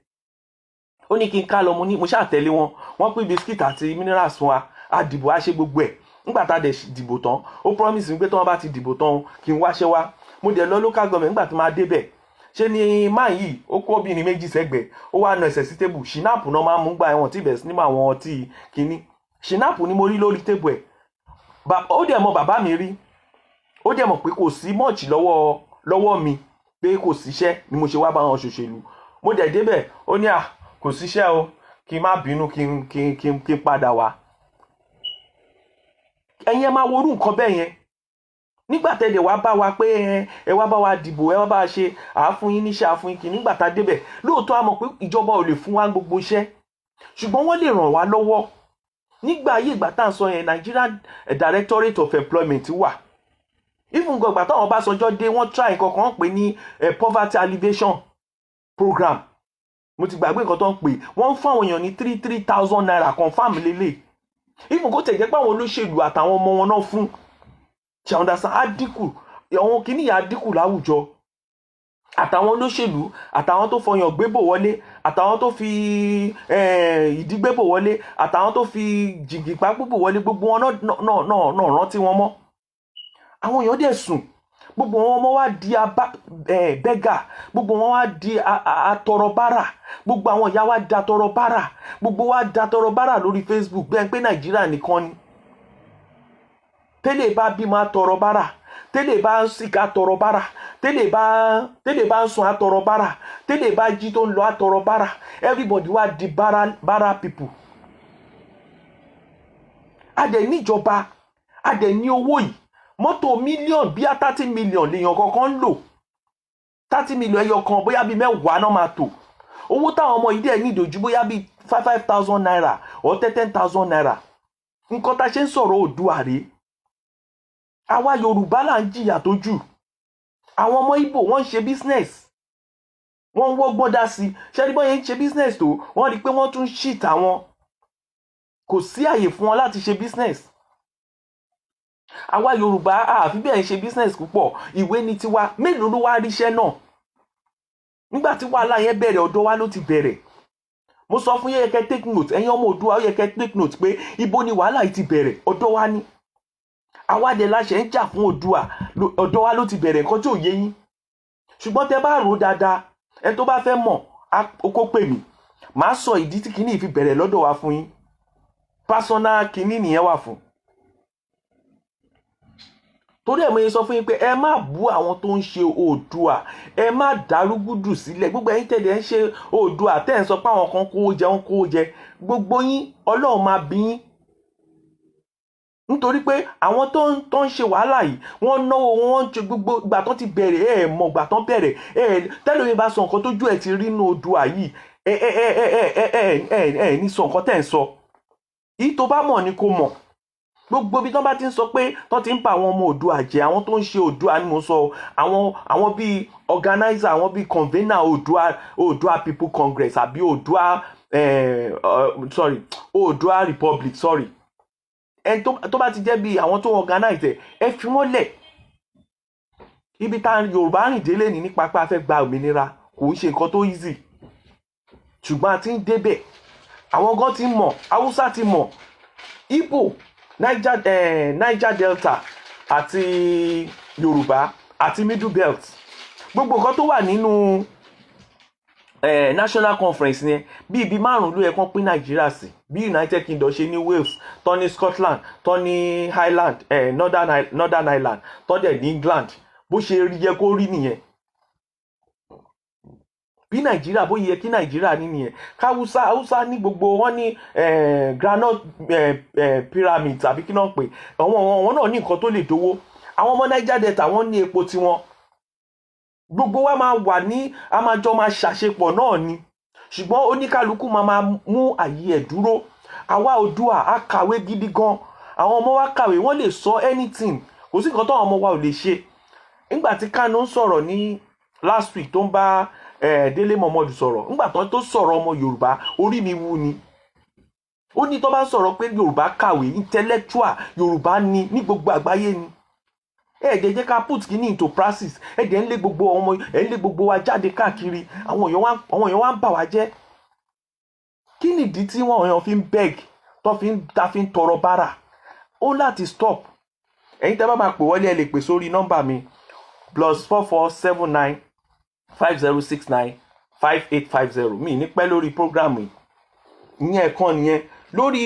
ó ní kí n ká lọ mo ṣáà tẹ̀lé wọ́n pín biscuit àti minerals fún wa a dìbò a ṣe gbogbo ẹ̀ nígbà tá a dẹ̀ dìbò tán ó promise mi pé tí wọ́n bá ti dìbò tán kí n wáṣẹ́ wá mo dẹ̀ lọ local government nígbà tí máa débẹ̀ ṣe ni máa yìí ó kó obìnrin méjì sẹ́gbẹ̀ẹ́ ó wá na ẹsẹ̀ sí tébù ṣìnáàpù náà máa ń mú gba ẹ̀wọ̀n tí ìbẹ̀rẹ̀ sí nímọ̀ àwọn ọtí kínní ṣìnáàpù ni mo rí lórí tébù ẹ̀ ó dẹ̀ mọ̀ bàbá mi rí ó dẹ̀ mọ̀ pé kò sí mọ́ọ̀chì lọ́wọ́ mi pé kò síṣẹ́ ni mo ṣe wá bá wọn ṣòṣèlú mo dẹ̀ débẹ̀ ó ní kò síṣẹ́ o kí n má bínú kí n padà wá ẹ̀yin ẹ máa worú nǹkan bẹ́ẹ̀ yẹn nígbà tẹ́lẹ̀ wá bá wa pé ẹ wá bá wa dìbò ẹ wá bá wa ṣe àáfún yín níṣẹ́ àáfún yín kì nígbà tá a débẹ̀ lóòótọ́ a mọ̀ pé ìjọba ò lè fún wa gbogbo iṣẹ́ ṣùgbọ́n wọ́n lè ràn wá lọ́wọ́ nígbà ayé ìgbà tá à ń sọ yẹn Nigerian Directorate of Employment wà even gan ìgbà táwọn Ọbásanjọ́ dé wọ́n try nǹkan kan pè ní poverty alleviation program mo ti gbàgbé nǹkan tó ń pè wọ́n ń fún àwọn èèyàn ní 3,000 naira confam lélẹ̀ even kó tẹ̀ jẹ́ pé àwọn olóṣèlú àtàwọn ọmọ wọn náà fún ṣe understand á dínkù àwọn kìíní yà á dínkù láwùjọ àtàwọn olóṣèlú àtàwọn tó fọyàn gbébò wọlé àtàwọn tó fi ìdí gbébò wọlé àtàwọn tó fi jìgìpá gbébò wọlé gbogbo wọn náà rántí wọn mọ́ àwọn èèyàn dẹ̀ sùn gbogbo wọn ọmọ wa di bẹ́gà gbogbo wọn wá di atọrọbárà gbogbo àwọn ìyá wa di atọrọbárà gbogbo wa di atọrọbárà lórí Facebook bẹ́ẹ̀ pé Nàìjíríà nìkan ni tẹ́lẹ̀ bá bímọ atọrọbárà tẹ́lẹ̀ bá ń sìkà atọrọbárà tẹ́lẹ̀ bá ń sùn atọrọbárà tẹ́lẹ̀ bá jí tó ń lọ atọrọbárà everybody wa di bára people adẹ̀ níjọba adẹ̀ ní owó yìí mọ́tò mílíọ̀nù bíi 30 million lèèyàn kankan ń lò 30 million ẹyọ kan bóyá bíi 10 náà máa tò owó táwọn ọmọ yìí dẹ̀ ní ìdòjú bóyá bíi 5,000 naira or 10,000 naira nǹkan tá a ṣe ń sọ̀rọ̀ Oòduà rèé àwa Yorùbá là ń jìyà tó jù àwọn ọmọ Ìgbò wọ́n ń ṣe business wọ́n ń wọ́gbọ́n dá sí ṣé ní bọ́n yẹn ń ṣe business tó wọ́n rí i pé wọ́n tún shit àwọn kò sí àyè fún wọn láti ṣe business àwa Yorùbá àfi bẹ́ẹ̀ ń ṣe business púpọ̀ ìwé ni tiwa mélòó ló wá ríṣẹ́ náà nígbà tí wàhálà yẹn bẹ̀rẹ̀ ọ̀dọ̀ wa ló ti bẹ̀rẹ̀ mo sọ fún yẹ kẹ́ take note ẹ̀yin ọmọ Oòduà ó yẹ kẹ́ take note pé ibo ni wàhálà yìí ti bẹ̀rẹ̀ ọ̀dọ̀ wa ni àwa dẹ̀ láṣẹ ń jà fún Oòduà ọ̀dọ̀ wa ló ti bẹ̀rẹ̀ nǹkan tí ò yé yín ṣùgbọ́n tẹ́ bá rò dáadáa ẹ tó bá fẹ́ mọ̀ kó pè mí màá sọ ìdí tí kinní fi bẹ̀rẹ̀ lọ́dọ̀ wa fún yín personal kinní nìyẹn wà fún torí ẹ̀ mo yẹ sọ fún yín pé ẹ má bú àwọn tó ń ṣe Oòduà ẹ má dárúgúdù sílẹ̀ gbogbo ẹ̀yin tẹ̀lé ń ṣe Oòduà tẹ́ ń sọ pé àwọn kan kówó jẹ wọ́n kówó jẹ gbogbo yín Ọlọ́run máa bí yín nítorí pé àwọn tó ń ṣe wàhálà yìí wọ́n náwó wọ́n ń ṣe gbogbo ìgbà tó ti bẹ̀rẹ̀ mọ̀ ìgbà tó bẹ̀rẹ̀ tẹ́lẹ̀ mi bá sọ nǹkan tójú ẹ̀ ti rí nínú Oòduà yìí ní sọ nǹkan tẹ́ ń sọ yìí tó bá mọ̀ ni kò mọ̀ gbogbo bí tán bá ti ń sọ pé tán ti ń pa àwọn ọmọ Oòduà jẹ àwọn tó ń ṣe Oòduà ni mo sọ àwọn bíi organizer àwọn bíi convener Oòduà People Congress àbí Oòduà Republic ẹni tó bá ti jẹ́ bíi àwọn tó organize ẹ fi wọ́n lẹ̀ ibi tá Yorùbá rìn délé ní nípa pé a fẹ́ gba òmìnira kò ń ṣe nǹkan tó easy ṣùgbọ́n a ti ń débẹ̀ àwọn gan ti mọ̀ Haúsá ti mọ̀ Igbo Niger Delta àti Yorùbá àti Middle Belt gbogbo nǹkan tó wà nínú national conference yẹn bí ibi 5 ló yẹ kán pín Nàìjíríà sí bí United Kingdom ṣe ní Wales tó ní Scotland tó ní Highland Northern Ireland tó dẹ̀ ní England bó ṣe yẹ kó rí nìyẹn bí Nàìjíríà bó yẹ kí Nàìjíríà ní nìyẹn Haúsá ní gbogbo wọn ní granite pyramid tàbí kí náà pè àwọn náà ní nǹkan tó lè dówó àwọn ọmọ Niger Delta wọ́n ní epo tiwọn gbogbo wa máa wà ní a máa jọ máa ṣàṣepọ̀ náà ni ṣùgbọ́n oníkálukú máa mú àyè ẹ̀ dúró àwa Oòduà á kàwé gidi gan àwọn ọmọ wa kàwé wọ́n lè sọ anything kò sí nǹkan tó àwọn ọmọ wa ò lè ṣe nígbà tí Kanu ń sọ̀rọ̀ ní last week tó ń bá Délé Momodu sọ̀rọ̀ nígbà tó sọ̀rọ̀ ọmọ Yorùbá orí mi wú ni ó ní tó bá ń sọ̀rọ̀ pé Yorùbá kàwé intellectual Yorùbá ní gbogbo àgbáyé ni jẹ́ ká put kini into practice ń lé gbogbo ọmọ ń lé gbogbo wa jáde káàkiri àwọn èèyàn wá ń bà wá jẹ́ kí nìdí tí wọ́n èèyàn fi ń beg ta fi ń tọrọ bárà ó láti stop ẹ̀yin tẹ́ bá máa pè wọlé ẹ lè pè sórí nọ́mbà mi +4479 5069 5850 mi ní pẹ́ lórí program yìí ìyẹn ẹ̀kan nìyẹn lórí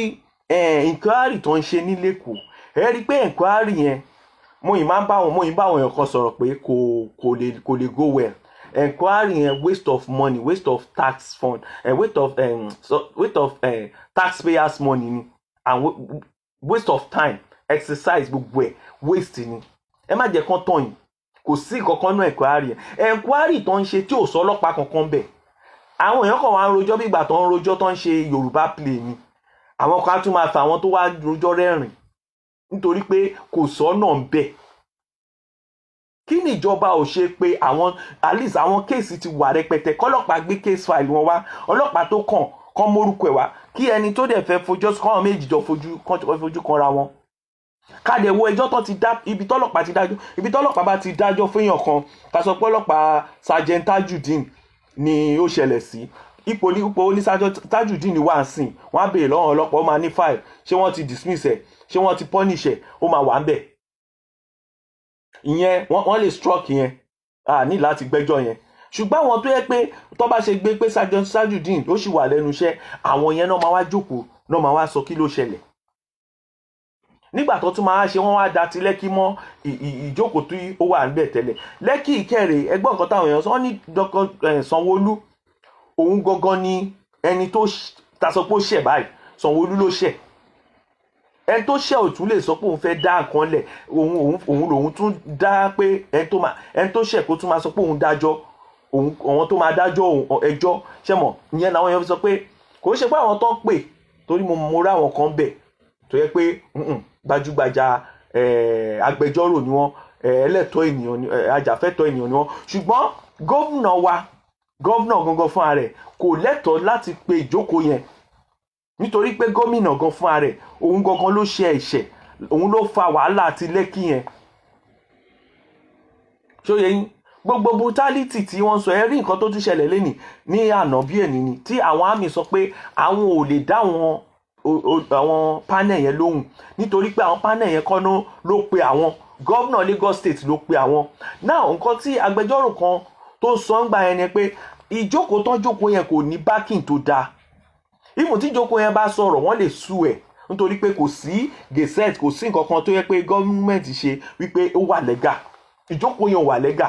inquiry tó ń ṣe nílé kù ẹ rí i pé inquiry yẹn mo yìí bá àwọn èèyàn kan sọ̀rọ̀ pé kò lè go well inquiry yẹn waste of money waste of tax fund waste of taxpayers money ni and waste of time exercise gbogbo ẹ̀ waste ni ẹ má jẹ́ kán tán yìí kò sí kankan náà inquiry tó ń ṣe tí ò sọ ọlọ́pàá kankan bẹ̀ àwọn èèyàn kan wá ń rojọ́ bí ìgbà tó ń rojọ́ tó ń ṣe Yorùbá play ni àwọn kan á tún máa fa àwọn tó wá rojọ́ rẹ́rìn nítorí pé kò sọ́nà ń bẹ̀. Kí ni ìjọba ò ṣe pé àwọn at least àwọn kéèsì ti wà rẹpẹtẹ kọ́lọ́pàá gbé case file wọn wá, ọlọ́pàá tó kàn mórúkọ ẹ̀ wá, kí ẹni tó dẹ̀ fẹ́ kọ́ méjì jọ fojú kanra wọn. Ká dẹ̀ wo ẹjọ́ tó ti dá ibi tọ́lọ́pàá ti dájọ́, ibi tọ́lọ́pàá bá ti dájọ́ fẹ́yàn kan, ká sọ pé ọlọ́pàá Sergeant Tajudeen ni ó ṣẹlẹ̀ sí, ipò ní Sergeant Tajudeen wà sìn, wọ́n á béèrè lọ́wọ́ ọlọ́pàá, ó máa ní file, ṣé wọ́n ti dismiss ẹ̀, ṣé wọ́n ti punish ẹ̀, ó máa wà ń bẹ̀. Ìyẹn wọ́n lè struck yẹn, ní láti gbẹ́jọ́ yẹn. Ṣùgbọ́n àwọn tó yẹ pé tó bá ṣe gbé pé Sergeant Tajudeen ó sì wà lẹ́nu iṣẹ́, àwọn yẹn náà máa wá jókòó, náà máa wá sọ kí ló ṣẹlẹ̀. Nígbà tó tún máa ṣe wọ́n wá da ti Lẹ́kì mọ́ ìjókòó tí ó wà níbẹ̀ tẹ́lẹ̀. Lẹ́kì Ìkẹrè, ẹgbọ́n nǹkan táwọn èèyàn sọ, wọ́n ní Dr. Sanwó-Olú òun gangan ni ẹni tó ta sọ pé ó ṣẹ̀ báyìí, Sanwó-Olú ló ṣẹ̀. Ẹni tó ṣẹ̀ ò tún lè sọ pé òun fẹ́ dá nǹkan lẹ̀, òun lòun tún dá pé ẹni tó ṣẹ̀ kó tún máa sọ pé òun dájọ́, àwọn tó máa dájọ́ ẹjọ́ ṣẹ̀mọ̀. Ìyẹn làwọn èèyàn fi sọ pé kò ṣe pé àwọn tó ń pè, torí mo rí àwọn kan bẹ̀ tó yẹ pé gbajúgbajà agbẹjọ́rò ni wọ́n, ẹlẹ́tọ̀ọ́ ènìyàn ni, ajàfẹ́tọ̀ọ́ ènìyàn ni wọ́n. Ṣùgbọ́n gómìnà gangan fúnra rẹ̀ kò lẹ́tọ̀ọ́ láti pe ìjókòó yẹn, nítorí pé gómìnà gan fúnra rẹ̀ òun gangan ló ṣe ẹ̀ṣẹ̀, òun ló fa wàhálà àti Lẹ́kì yẹn. ṣóyẹ yín, gbogbo brutality tí wọ́n sọ, ẹ rí nǹkan tó tún ṣẹlẹ̀ lẹ́nìí ní àná bí èní ni, tí àwọn àmì sọ pé àwọn ò lè dá àwọn panel yẹn lóhùn, nítorí pé àwọn panel yẹn kọ́ ló pe àwọn, gómìnà Lagos State ló pe àwọn. Náà nǹkan tí agbẹjọ́rò kan tó sọ ń gbà yẹn ni pé ìjókòó tán jókòó yẹn kò ní backing tó dáa. Ìmọ̀ tí ìjókòó yẹn bá sọ̀rọ̀ wọ́n lè sú ẹ̀, nítorí pé kò sí gazette, kò sí nǹkan kan tó yẹ pé gọ́ọ̀mẹ̀ntì ṣe wípé ó wà lẹ́gà. Ìjókòó yẹn wà lẹ́gà.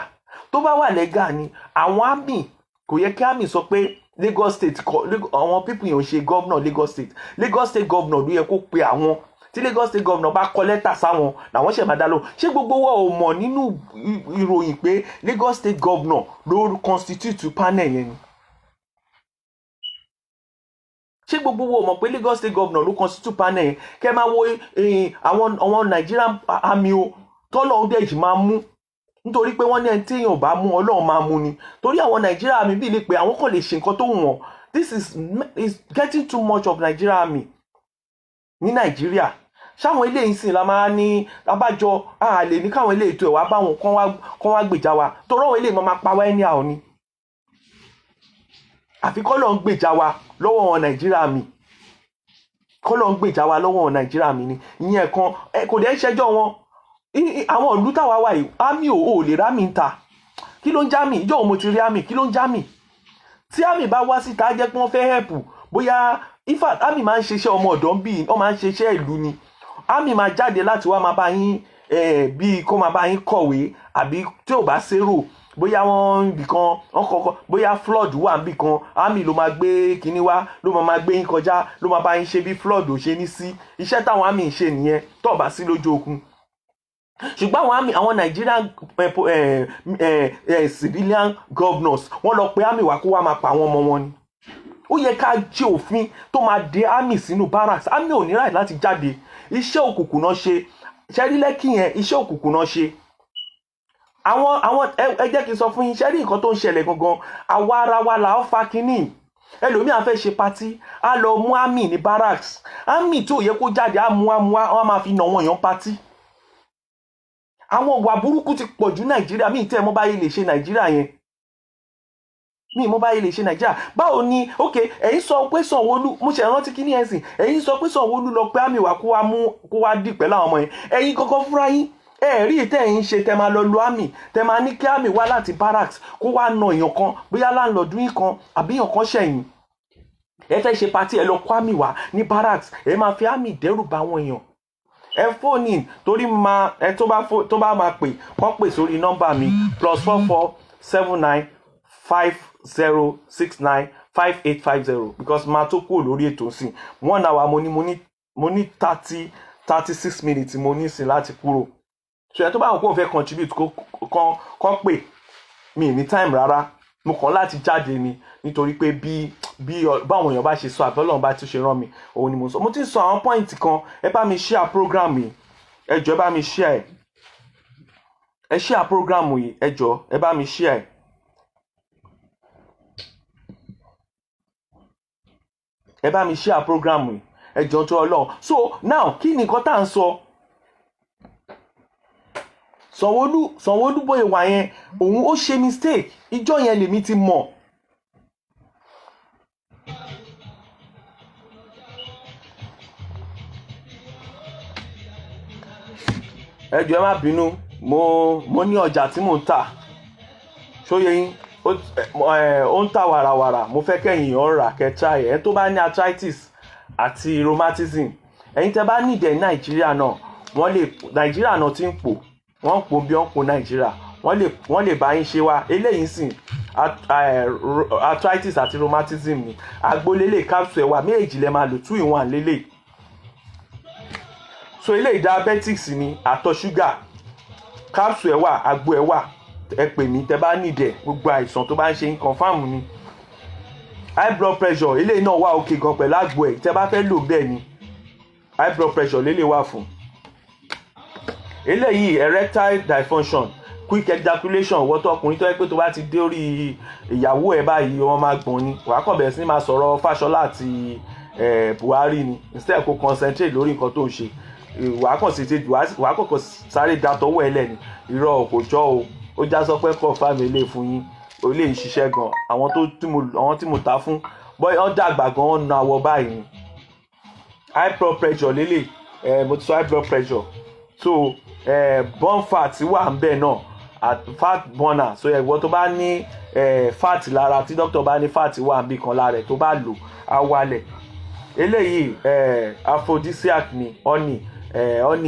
Tó bá wà lẹ́gà ni àwọn àmì, kò yẹ kí àmì sọ pé Lagos State, àwọn people yẹn ò ṣe gómìnà Lagos State gómìnà ló yẹ kó pe àwọn. Tí Lagos State gómìnà bá kọ lẹ́tà sáwọn làwọn ṣẹ̀ máa dá lóhùn. Ṣé gbogbo wa ò mọ̀ nínú ìròyìn pé Lagos State gómìnà ló constitute panel yẹn ni? Ṣé gbogbo wa ò mọ̀ pé Lagos State gómìnà ló constitute panel yẹn? Kẹ́ máa wo àwọn Nigerian army o tọ́lọ̀ ń dẹ̀ jì máa mú, nítorí pé wọ́n ní ẹni tí èèyàn bá mú Ọlọ́run máa mú ni. Torí àwọn Nigerian army bí lè pé àwọn kàn lè ṣe nǹkan tó wù wọ́n. This is getting too much of Nigerian army ní Nàìjíríà. Ṣáwọn eléyìí sìn la máa ní abájọ lè ní káwọn eléyìí tó ẹ̀ wá bá wọn kán wá gbèjà wa, torí àwọn eléyìí máa pa wá ẹni àwọn ni. Àfi kọ́ lọ́n gbèjà wa lọ́wọ́ wọn Nigerian army, kọ́ lọ́n gbèjà wa lọ́wọ́ wọn Nigerian army ni. Ìyẹn kan kò dẹ̀ ń ṣẹjọ́ wọn. Àwọn ìlú táwa wà yìí àmì ò lè rámì ń ta. Kí ló ń já mi? Ìjọ́ òun mo ti rí àmì, kí ló ń já mi? Tí àmì bá wá síta jẹ́ pé wọ́n fẹ́ help, bóyá in fact àmì máa ń ṣiṣẹ́ ọmọ ọ̀dọ́ ń bì, wọ́n máa ń ṣiṣẹ́ ìlú ni. Àmì máa jáde láti wá máa bá yín bíi kó máa bá yín kọ̀wé, àbí tí ò bá ṣèrò bóyá wọ́n nìkan wọ́n kọ́kọ́ bóyá flood wà níbì kan, àmì ló máa gbé kinní wá, ló máa gbé yín kọjá, ló máa bá yín ṣe bí flood ò ṣe ní sí. Iṣẹ́ táwọn àmì ń ṣe nìyẹn tó bá sí lójú ogun. Ṣùgbọ́n àwọn Nigerian civilian governors wọ́n lọ pé àmì wá kó wá máa pa àwọn ọmọ wọn ni. Ó yẹ ká jẹ́ òfin tó máa de àmì sínú barracks. Àmì ò ní right láti jáde. Iṣẹ́ òkùnkùn náà ṣe. Ṣẹ́rí Lẹ́kì yẹn iṣẹ́ òkùnkùn náà ṣe. Àwọn ẹ jẹ́ kí n sọ fún yín, ṣẹ́rí nǹkan tó ń ṣẹlẹ̀ gangan, àwa ara wa là ó fa kínní. Ẹlòmíì á fẹ́ ṣe patí, á lọ mú àmì ní barracks. Àmì tí ò yẹ kó jáde á mú wọ́n máa fi nà wọ́n èèyàn patí. Àwọn ìwà burúkú ti pọ̀ jù Nàìjíríà, míì tẹ́ ẹ mọ́ báyìí lè ṣe Nàìjíríà yẹn. Míì mọ́ báyìí lè ṣe Nàìjíríà. Báwo ni ẹ̀yin sọ pé Sanwó-Olú, mo ṣe rántí kí ní ẹ̀sìn, ẹ̀yin sọ pé Sanwó-Olú lọ pé àmì wá kó wá dì pẹ̀lú àwọn ọmọ yẹn. Ẹ̀yin kankan fúnra yín rí tẹ́ ẹ̀yin ṣe, tẹ́ máa lọ lo àmì, tẹ́ máa ní kí àmì wá láti barracks kó wá na èèyàn kan, bóyá láńlọ́ọ̀dù yín kan àbí èèyàn kan ṣẹ̀yìn. Ẹ fẹ́ ṣe patí, ẹ lọ kó àmì wá ní barracks, ẹ máa fi àmì dẹ́rù bà àwọn èèyàn. Ẹ fóònì torí tó bá máa pè kọ́ pè sórí nọ́mbà mi +44 79 50 69 5850, because máa tó kúrò lórí ètò sí 1 hour mo ní 36 minutes mo ní sí láti kúrò. So ẹ tó bá wọn kó fẹ́ contribute kọ́ pè mí ní time rárá, mo kàn láti jáde ni, nítorí pé bí bí báwọn èèyàn bá ṣe sọ àbí Ọlọ́run bá tún ṣe rán mi òun ni mo sọ. Mo ti sọ àwọn point kan, ẹ bá mi share program yìí ẹ jọ̀ọ́ ẹ bá mi share ẹ share program yìí ẹ jọ̀ọ́ ẹ bá mi share ẹ bá mi share program yìí ẹ jọ̀ọ́ tó Ọlọ́run. So now kí ni nǹkan tá à ń sọ? Sanwó-Olú bóyá wà yẹn òun ó ṣe mistake, ìjọ yẹn lèmi ti mọ̀. Ẹ jọ̀ọ́ ẹ má bínú, mo ní ọjà tí mò ń tà, ṣóyè yín ó ń tà wàràwàrà, mo fẹ́ kẹ́yìn ọ̀rà kẹta ẹ̀ tó bá ní arthritis àti rheumatism, ẹ̀yin tẹ́ bá nídẹ̀ Nàìjíríà náà Nàìjíríà náà ti ń pò, wọ́n ń pò bí wọ́n ń pò Nàìjíríà, wọ́n lè bá yín ṣe wá. Eléyìí sìn arthritis àti rheumatism ni agbolélé capsule wà méjì lẹ máa lò 2 in 1 lélẹ̀. So eléyìí diabetics ni àtọ̀ ṣúgà, capsule wà agbo ẹ̀ wà, ẹ pè mí tẹ́ bá nídẹ̀ gbogbo àìsàn tó bá ń ṣe yín confam ni. High blood pressure eléyìí náà wà òkè gan pẹ̀lú agbo ẹ̀ tẹ́ bá fẹ́ lò bẹ́ẹ̀ ni high blood pressure lélẹ̀ wà fún. Eléyìí erectile dysfunction, quick ejaculation, wọ́tọ̀ ọkùnrin tó yẹ pé tó bá ti dé orí ìyàwó ẹ̀ báyìí wọ́n máa gbọ̀n ni, wàá kàn bẹ̀rẹ̀ sí ní máa sọ̀rọ̀ Fáṣọlá àti Buhari ni instead kó concentrate lórí nǹkan tó ń ṣe. Wàá kàn sáré datọwọ́ ẹ lẹ́ni, irọ́ kò jọ o, ó já sọ pé kọ́ fáàmì ilé fún yín, ó lè ṣiṣẹ́ gan. Àwọn tí mo ta fún bọ́ wọ́n dàgbà gan, wọ́n na àwọ̀ báyìí ni. High blood pressure lélẹ̀, mo ti sọ high blood pressure. So burn fat wà ń bẹ̀ náà, fat burner. So ẹ̀gbọ́n tó bá ní fat lára, tí dókítà bá ní fat wà ń bí kan lára ẹ̀ tó bá lò á wálẹ̀. Eléyìí aphrodisiac ni honey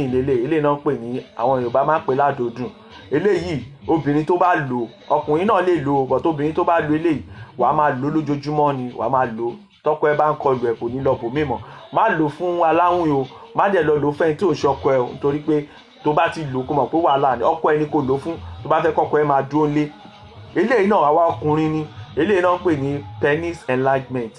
lélẹ̀, eléyìí náà ń pè ní àwọn Yorùbá máa ń pè ládòdùn. Eléyìí obìnrin tó bá lò, ọkùnrin náà lè lò, but obìnrin tó bá lò eléyìí wàá máa lò lójoojúmọ́ ni, wàá máa lò tọ́kọ ẹ bá ń kọlù ẹ̀ kò ní lọ bòmí mọ́. Má lò fún aláwìn o, má dẹ̀ lọ lò fẹ́ni tí ò ṣọkọ ẹ, nítorí pé tó bá ti lò kó mọ̀ pé wàhálà ni, ọkọ ẹni kò lò fún tó bá fẹ́ kọ́kọ́ ẹ máa dúró lé. Eléyìí náà àwa ọkùnrin ni, eléyìí náà ń pè ní penis enlargement.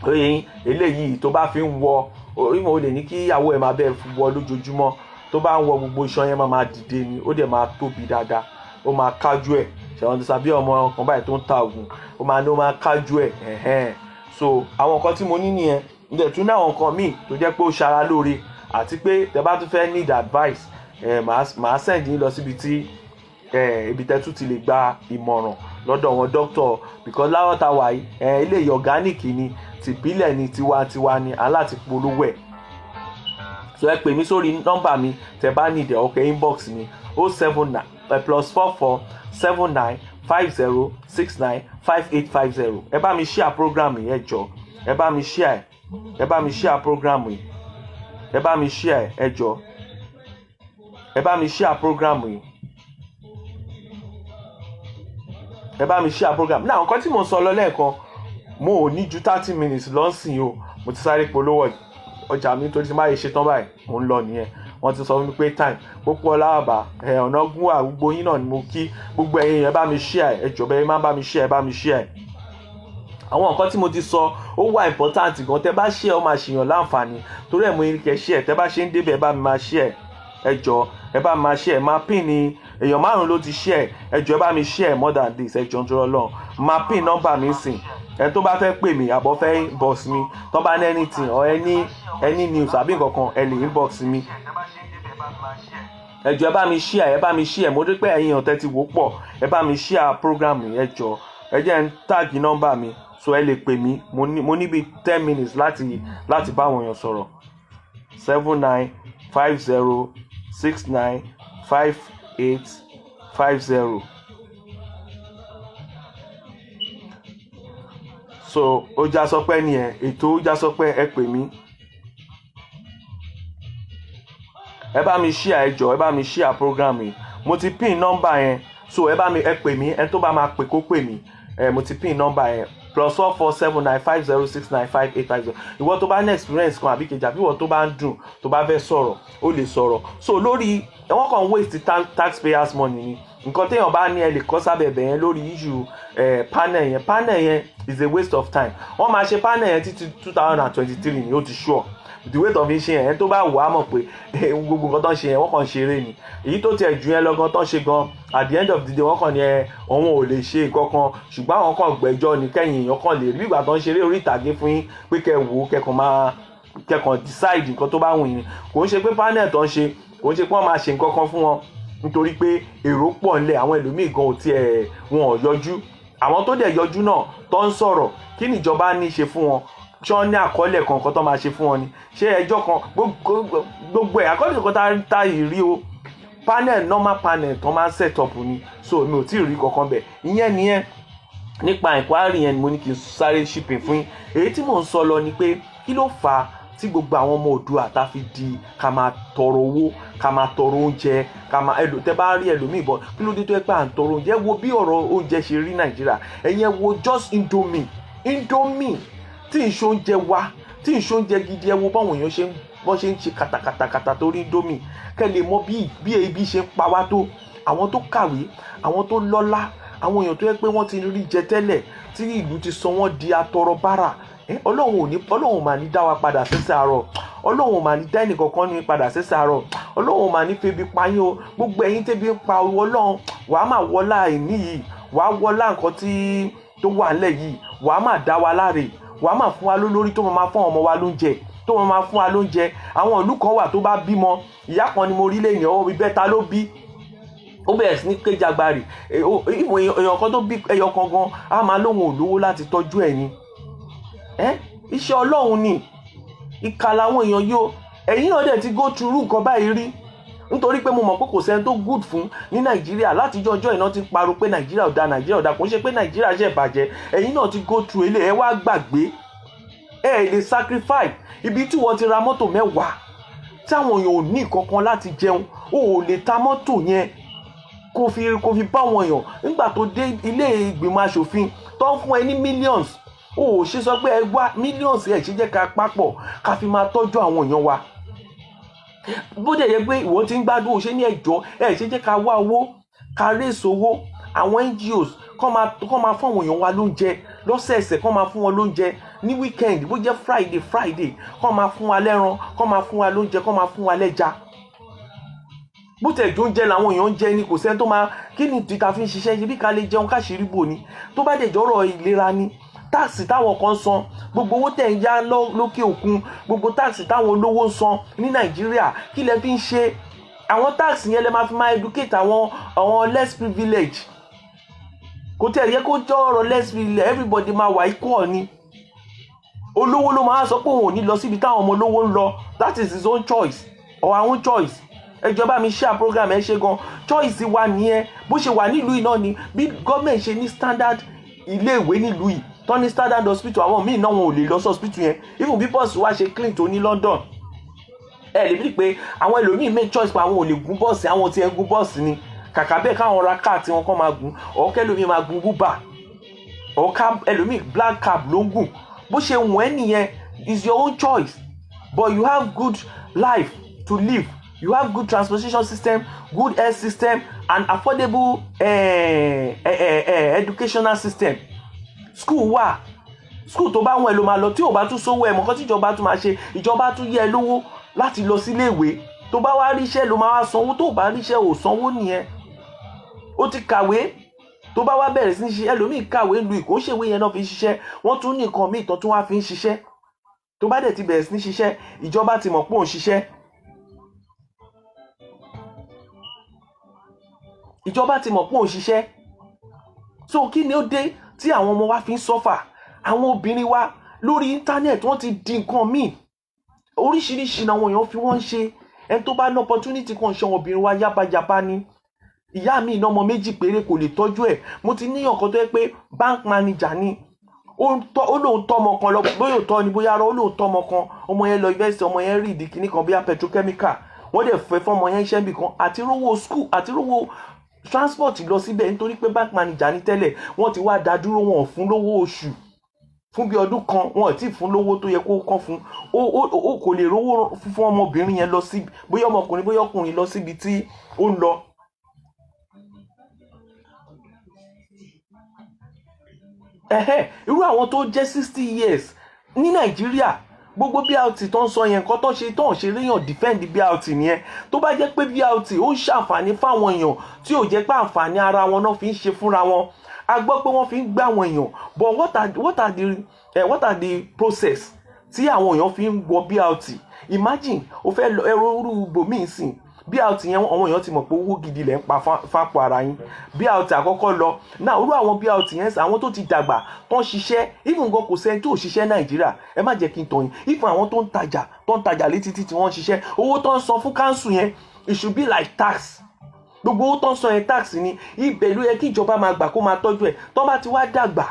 Oyè yín eléyìí tó bá fi ń wọ orí mo lè ní kí ìyàwó ẹ máa bẹ́ẹ̀ wọ lójoojúmọ́, tó bá ń wọ gbogbo iṣan yẹn máa dìde ni, ó dẹ̀ máa tóbi dáadáa, ó máa kájú ẹ̀ ṣẹ̀wọ̀n ti sàbí ọmọ kan báyìí tó ń ta ògùn, ó máa kájú ẹ̀. So àwọn nǹkan tí mo ní nìyẹn. Ǹjẹ́ tún ní àwọn nǹkan míì tó jẹ́ pé ó ṣara lóore, àti pé tẹ́ bá tún fẹ́ need advice màá send yín lọ síbi tí ibi tẹ́ tún ti lè gba ìmọ̀ràn lọ́dọ̀ wọn doctor, because láwọn ta wà yìí eléyìí organic ni, tìbílẹ̀ ni, tiwantiwa ni, aláti polówó ẹ̀. So ẹ pè mí sórí nọ́mbà mi tẹ́ bá need ọkẹ́ inbox mi 079 +44 79 50 69 5850. Ẹ bá mi share program yìí ẹ jọ̀ọ́, ẹ bá mi share program yìí, ẹ bá mi share ẹ jọ̀ọ́, ẹ bá mi share program yìí, ẹ bá mi share program. Náà nǹkan tí mo sọ lọ lẹ́ẹ̀kan, mo ò ní ju 30 minutes lọ́sìn o, mo ti sáré polówó ọjà mi nítorí tí máa yẹ ṣe tán báyìí mo ń lọ nìyẹn. Wọ́n ti sọ fún mi pé time Pópó Ọláàbá ọ̀nà gún wà, gbogbo yín náà ni mo kí, gbogbo ẹ̀yin ẹ bá mi share ẹ jọ̀ọ́, bẹ́ẹ̀ máa bá mi share, ẹ bá mi share. Àwọn nǹkan tí mo ti sọ ó wà important gan, tẹ́ bá share ó máa ṣèyàn láǹfààní, torí ẹ̀ mo ní kẹ́ share, tẹ́ bá ṣe ń débẹ̀ ẹ bá mi máa share ẹ jọ̀ọ́, ẹ bá mi máa share. Máa pin ni èèyàn 5 ló ti share, ẹ jọ̀ọ́ ẹ bá mi share more than this ẹ jọ̀ọ́ nítorí Ọlọ́run. Máa pin nọ́mbà mi sìn, ẹ tó bá fẹ́ pè mí àbọ̀ fẹ́ inbox mi, tó bá ní anything or any news àbí nǹkan kan ẹ lè inbox mi. Ẹ jọ̀ọ́ ẹ bá mi share, mo rí pé ẹ̀yin ọ̀tẹ̀ ti wò pọ̀, ẹ bá mi share program yìí ẹ jọ̀ọ́. Ẹ jẹ́ ń tag nọ́mbà mi so ẹ lè pè mí, mo ní bí 10 minutes láti bá àwọn èèyàn sọ̀rọ̀. 79 50 69 5850. So ó já sọ pé nìyẹn, ètò ó já sọ pé ẹ pè mí, ẹ bá mi share ẹ jọ̀ọ́, ẹ bá mi share program yìí. Mo ti pin nọ́mbà yẹn, so ẹ pè mí, ẹ tó bá máa pè kó pè mí. Mo ti pin nọ́mbà yẹn +14795069585. ìwọ tó bá ní experience kan àbí kejì àbí ìwọ tó bá ń dùn tó bá fẹ́ sọ̀rọ̀ ó lè sọ̀rọ̀. so lórí wọ́n kàn waste taxpayers money ni. nǹkan téèyàn bá ní ẹ lè kọ́ sábẹ̀ bẹ̀ yẹn lórí issue panel yẹn is a waste of time. wọ́n máa ṣe panel yẹn títí 2023 ni ó ti sure. the way tó fi ṣe yẹn tó bá wà á mọ̀ pé gbogbo nǹkan tó ń ṣe yẹn wọ́n kàn ṣeré ni. èyí tó tiẹ̀ ju yẹn lọ́gán tó ń ṣe gan at the end of the day wọ́n kàn ní òun ò lè ṣe kankan ṣùgbọ́n àwọn kan gbẹ́jọ́ ní kẹ́yìn èèyàn kan lè rí ìgbà tó ń ṣeré orí ìtàgé fún yín pé kẹ́ wò ó kẹ́kàn decide nǹkan tó bá wù yín. kò ń ṣe pé panel tó ń ṣe kò ń ṣe pé wọ́n máa ṣe nǹkan kan fún wọn nítorí pé èrò pọ̀ ńlẹ̀ àwọn ẹlòmíì gan ò tiẹ̀ wọn ò yọjú. àwọn tó dẹ̀ yọjú náà tó ń sọ̀rọ̀ kí níjọba ní ṣe fún wọn ṣé wọ́n ní àkọọ́lẹ̀ kankan tó máa ṣe fún wọn ni ṣé ẹjọ́ kan gbogbo ẹ̀ àkọọ́lẹ̀ kan tá ìrí o normal panel tó máa ń set up ni. so mi ò tí ì rí kankan bẹ̀. ìyẹn nìyẹn nípa inquiry yẹn ni mo ní kí n sáré shipping fún yín. èyí tí mò ń sọ lọ ni pé kí ló fà á tí gbogbo àwọn ọmọ Oòduà tá fi di ká máa tọrọ owó ká máa tọrọ oúnjẹ ká máa tẹ bá rí ẹlòmíì bọ kí ló dé tó ẹ pé à ń tọrọ oúnjẹ wo bí ọ̀rọ̀ oúnjẹ ṣe rí Nàìjíríà ẹ̀yẹn wo just Indomie tí ìṣó oúnjẹ wa tí ìṣó oúnjẹ gidi ẹ wo báwọn èèyàn ṣe ń ṣe kàtàkàtà torí Indomie kẹ́ lè mọ bí ebi ṣe ń pa wá tó. àwọn tó kàwé àwọn tó lọ́lá àwọn èèyàn tó yẹ pé wọ́n ti rí jẹ tẹ́lẹ̀ tí ìlú ti sọ wọ́n di atọrọ bárà. Ọlọ́run mà ní dá wa padà sẹ́sẹ̀ àárọ̀. Ọlọ́run mà ní dá ẹnìkankan ní padà sẹ́sẹ̀ àárọ̀. Ọlọ́run mà ní febi payín o. gbogbo ẹ̀yin tẹ́bi ń pa Ọlọ́run wàá máa wọlá àìní yìí wàá wọlá nǹkan tó wà nílẹ̀ yìí wàá máa dá wa láre wàá máa fún wa lólórí tó máa fún ọmọ wa lóúnjẹ tó máa fún wa lóúnjẹ. àwọn ìlú kan wà tó bá bímọ ìyá kan ni mo rí lẹ́yìn ọwọ́ ìbẹ́ta ló bí ó bẹ̀rẹ̀ sí ní kéjàgbárì èèyàn kan tó bí ẹyọ kan gan á máa lóhun olówó láti tọ́jú ẹ̀ ni. iṣẹ́ Ọlọ́run ni ìkà làwọn èèyàn yóò ẹ̀yin náà dẹ̀ ti go through nǹkan báyìí rí nítorí pé mo mọ̀ pé kò sẹ́ni tó good fún ní Nàìjíríà látijọ́ ọjọ́ iná ti parọ́ pé Nàìjíríà ò da kò ń ṣe pé Nàìjíríà ṣe bàjẹ́ ẹ̀yin náà ti go through eléyìí ẹ wá gbàgbé lè sacrifice ibi tí wọ́n ti ra mọ́tò 10 tí àwọn èèyàn ò ní kankan láti jẹun o ò lè ta mọ́tò yẹn kò fi bá wọn èèyàn nígbà tó dé ilé ìgbìmọ̀ aṣòfin tó ń fún ẹ ní millions o ò ṣe sọ pé ẹ wá millions ẹ ṣe jẹ́ ká papọ̀ ká fi máa tọ́jú àwọn èèyàn wa. bó dẹ̀ yẹ pé ìwọ ti ń gbádùn òṣè ní ẹjọ́ ẹ ṣe jẹ́ ká wá owó ká raise owó àwọn NGOs kọ́ máa fún àwọn èèyàn wa lóúnjẹ lọ́sẹ̀ẹ̀sẹ̀ kọ́ máa fún wọn lóúnjẹ ní weekend bó jẹ́ Friday kọ́ máa fún wa lẹ́ran kọ́ máa fún wa lóúnjẹ kọ́ máa fún wa lẹ́ja. bó tẹ̀ jó ń jẹ làwọn èèyàn ń jẹ ni kò sẹ́ni tó máa kí ni títa fi ń ṣiṣẹ́ ṣe bí ká lè jẹun káṣírí bò ní tó bá dẹ̀ jọ́rọ̀ ìlera ni táàsì táwọn kan san gbogbo owó tẹ̀ ń yá lókè òkun gbogbo táàsì táwọn olówó ń san ní Nàìjíríà kí lẹ fi ń ṣe àwọn táàsì yẹn lẹ máa fi máa educate àwọn less privilege kò tẹ̀ yẹ kó jọ ọ̀rọ̀ less privilege everybody máa wà equal ni olówó ló máa sọ pé òun ò ní lọ síbi táwọn ọmọ olówó ń lọ that is his own choice or our own choice ẹjọba mi share program ẹ ṣe gan choice wa nìyẹn bó ṣe wà nílùú yìí náà ni bí gọ́ọ̀mẹ̀ntì ṣe ní standard iléèwé nílùú yìí tó ní standard hospital àwọn míì náà wọn ò lè lọ sí hospital yẹn even bí bọ́ọ̀sì wa ṣe clean tó ní London ẹ lè bí pé àwọn ẹlòmíì make choice pé àwọn ò lè gun bọ́ọ̀sì àwọn tí ẹ gun bọ́ọ̀sì ni kàkà bẹ́ẹ̀ káwọn ra car tí wọn kọ́ máa gun ọ̀kẹ́ ẹlòmíì máa gun Uber ọ̀ká ẹlòmíì black cab ló ń gùn bó ṣe wù ẹ́ nìyẹn is your own choice but you have good life to live. You have good transportation system, good health system, and affordable educational system. School wà. School tó bá wọn ẹ ló máa lọ tí ò bá tún sówó ẹ mọ̀ kọ́ tí ìjọba tún máa ṣe ìjọba tún yẹ ẹ lówó láti lọ sí iléèwé tó bá wá ríṣẹ́ ló máa wá sanwó tó bá ríṣẹ́ ò sanwó nìyẹn. Ó ti kàwé tó bá wá bẹ̀rẹ̀ sí ní ṣiṣẹ́ ẹlòmíì kàwé lu ìkó ṣèwé yẹn náà fi ń ṣiṣẹ́ wọ́n tún ní nǹkan míì tó tún wá fi ń ṣiṣẹ́ tó bá dẹ̀ ti bẹ̀rẹ̀ sí ní ṣiṣẹ́ ìjọba ti mọ̀ pé òun ṣiṣẹ́. Ìjọba ti mọ̀ pé òun ṣiṣẹ́ so kí ni ó dé tí àwọn ọmọ wa fi ń sọ́fà àwọn obìnrin wa lórí íńtánẹ́ẹ̀tì wọ́n ti di nǹkan míì oríṣiríṣi àwọn èèyàn fi wọ́n ń ṣe ẹni tó bá ní opportunity kan ṣe àwọn obìnrin wa yábàyàbá ni ìyá mi iná ọmọ 2 péré kò lè tọ́jú ẹ̀ mo ti níyàn kan tó yẹ pé bank manager ni ó lóun tọ́ ọmọ kan lọ bóyá òótọ́ ni bóyá ó lóun tọ́ ọmọ kan ọmọ yẹn lọ university ọmọ yẹn rí ìdí kìíní kan bóyá petrochemical wọ́n dẹ̀ fẹ́ fún ọmọ yẹn iṣẹ́ bì kan àti rówó school àti rówó transport lọ síbẹ̀ nítorí pé bank manager ní tẹ́lẹ̀ wọ́n ti wá dá dúró wọn fún lówó oṣù fún bí ọdún kan wọn ò tí ì fún lówó tó yẹ kó kán fún ó kò lè rówó fún ọmọbìnrin yẹn lọ sí bóyá ọmọkùnrin bóyá ọkùnrin lọ síbi tí ó ń lọ. Irú àwọn tó jẹ́ 60 years ní Nàìjíríà gbogbo BRT tó ń sọ yẹn nǹkan tó ń ṣe léèyàn defend BRT nìyẹn. tó bá jẹ́ pé BRT ó ń ṣàǹfààní fáwọn èèyàn tí ò jẹ́ pé àǹfààní ara wọn náà fi ń ṣe fúnra wọn a gbọ́ pé wọ́n fi ń gbé àwọn èèyàn but what are the process tí àwọn èèyàn fi ń wọ BRT. Imagine o fẹ́ lọ ẹrú bòmíì sìn BRT yẹn àwọn èèyàn ti mọ̀ pé owó gidi lẹ̀ ń pa fápò ara yín. BRT àkọ́kọ́ lọ náà irú àwọn BRT yẹn àwọn tó ti dàgbà tó ń ṣiṣẹ́ even gan kò sẹ́ni tó ṣiṣẹ́ Nàìjíríà ẹ má jẹ́ kí n tọ̀ yín even àwọn tó ń tajà létí tí wọ́n ń ṣiṣẹ́ owó tó ń san fún council yẹn it should be like tax. Gbogbo owó tó ń san yẹn tax ni ibẹ̀ ló yẹ kí ìjọba máa gbà kó máa tọ́jú ẹ̀ tó bá ti wá dàgbà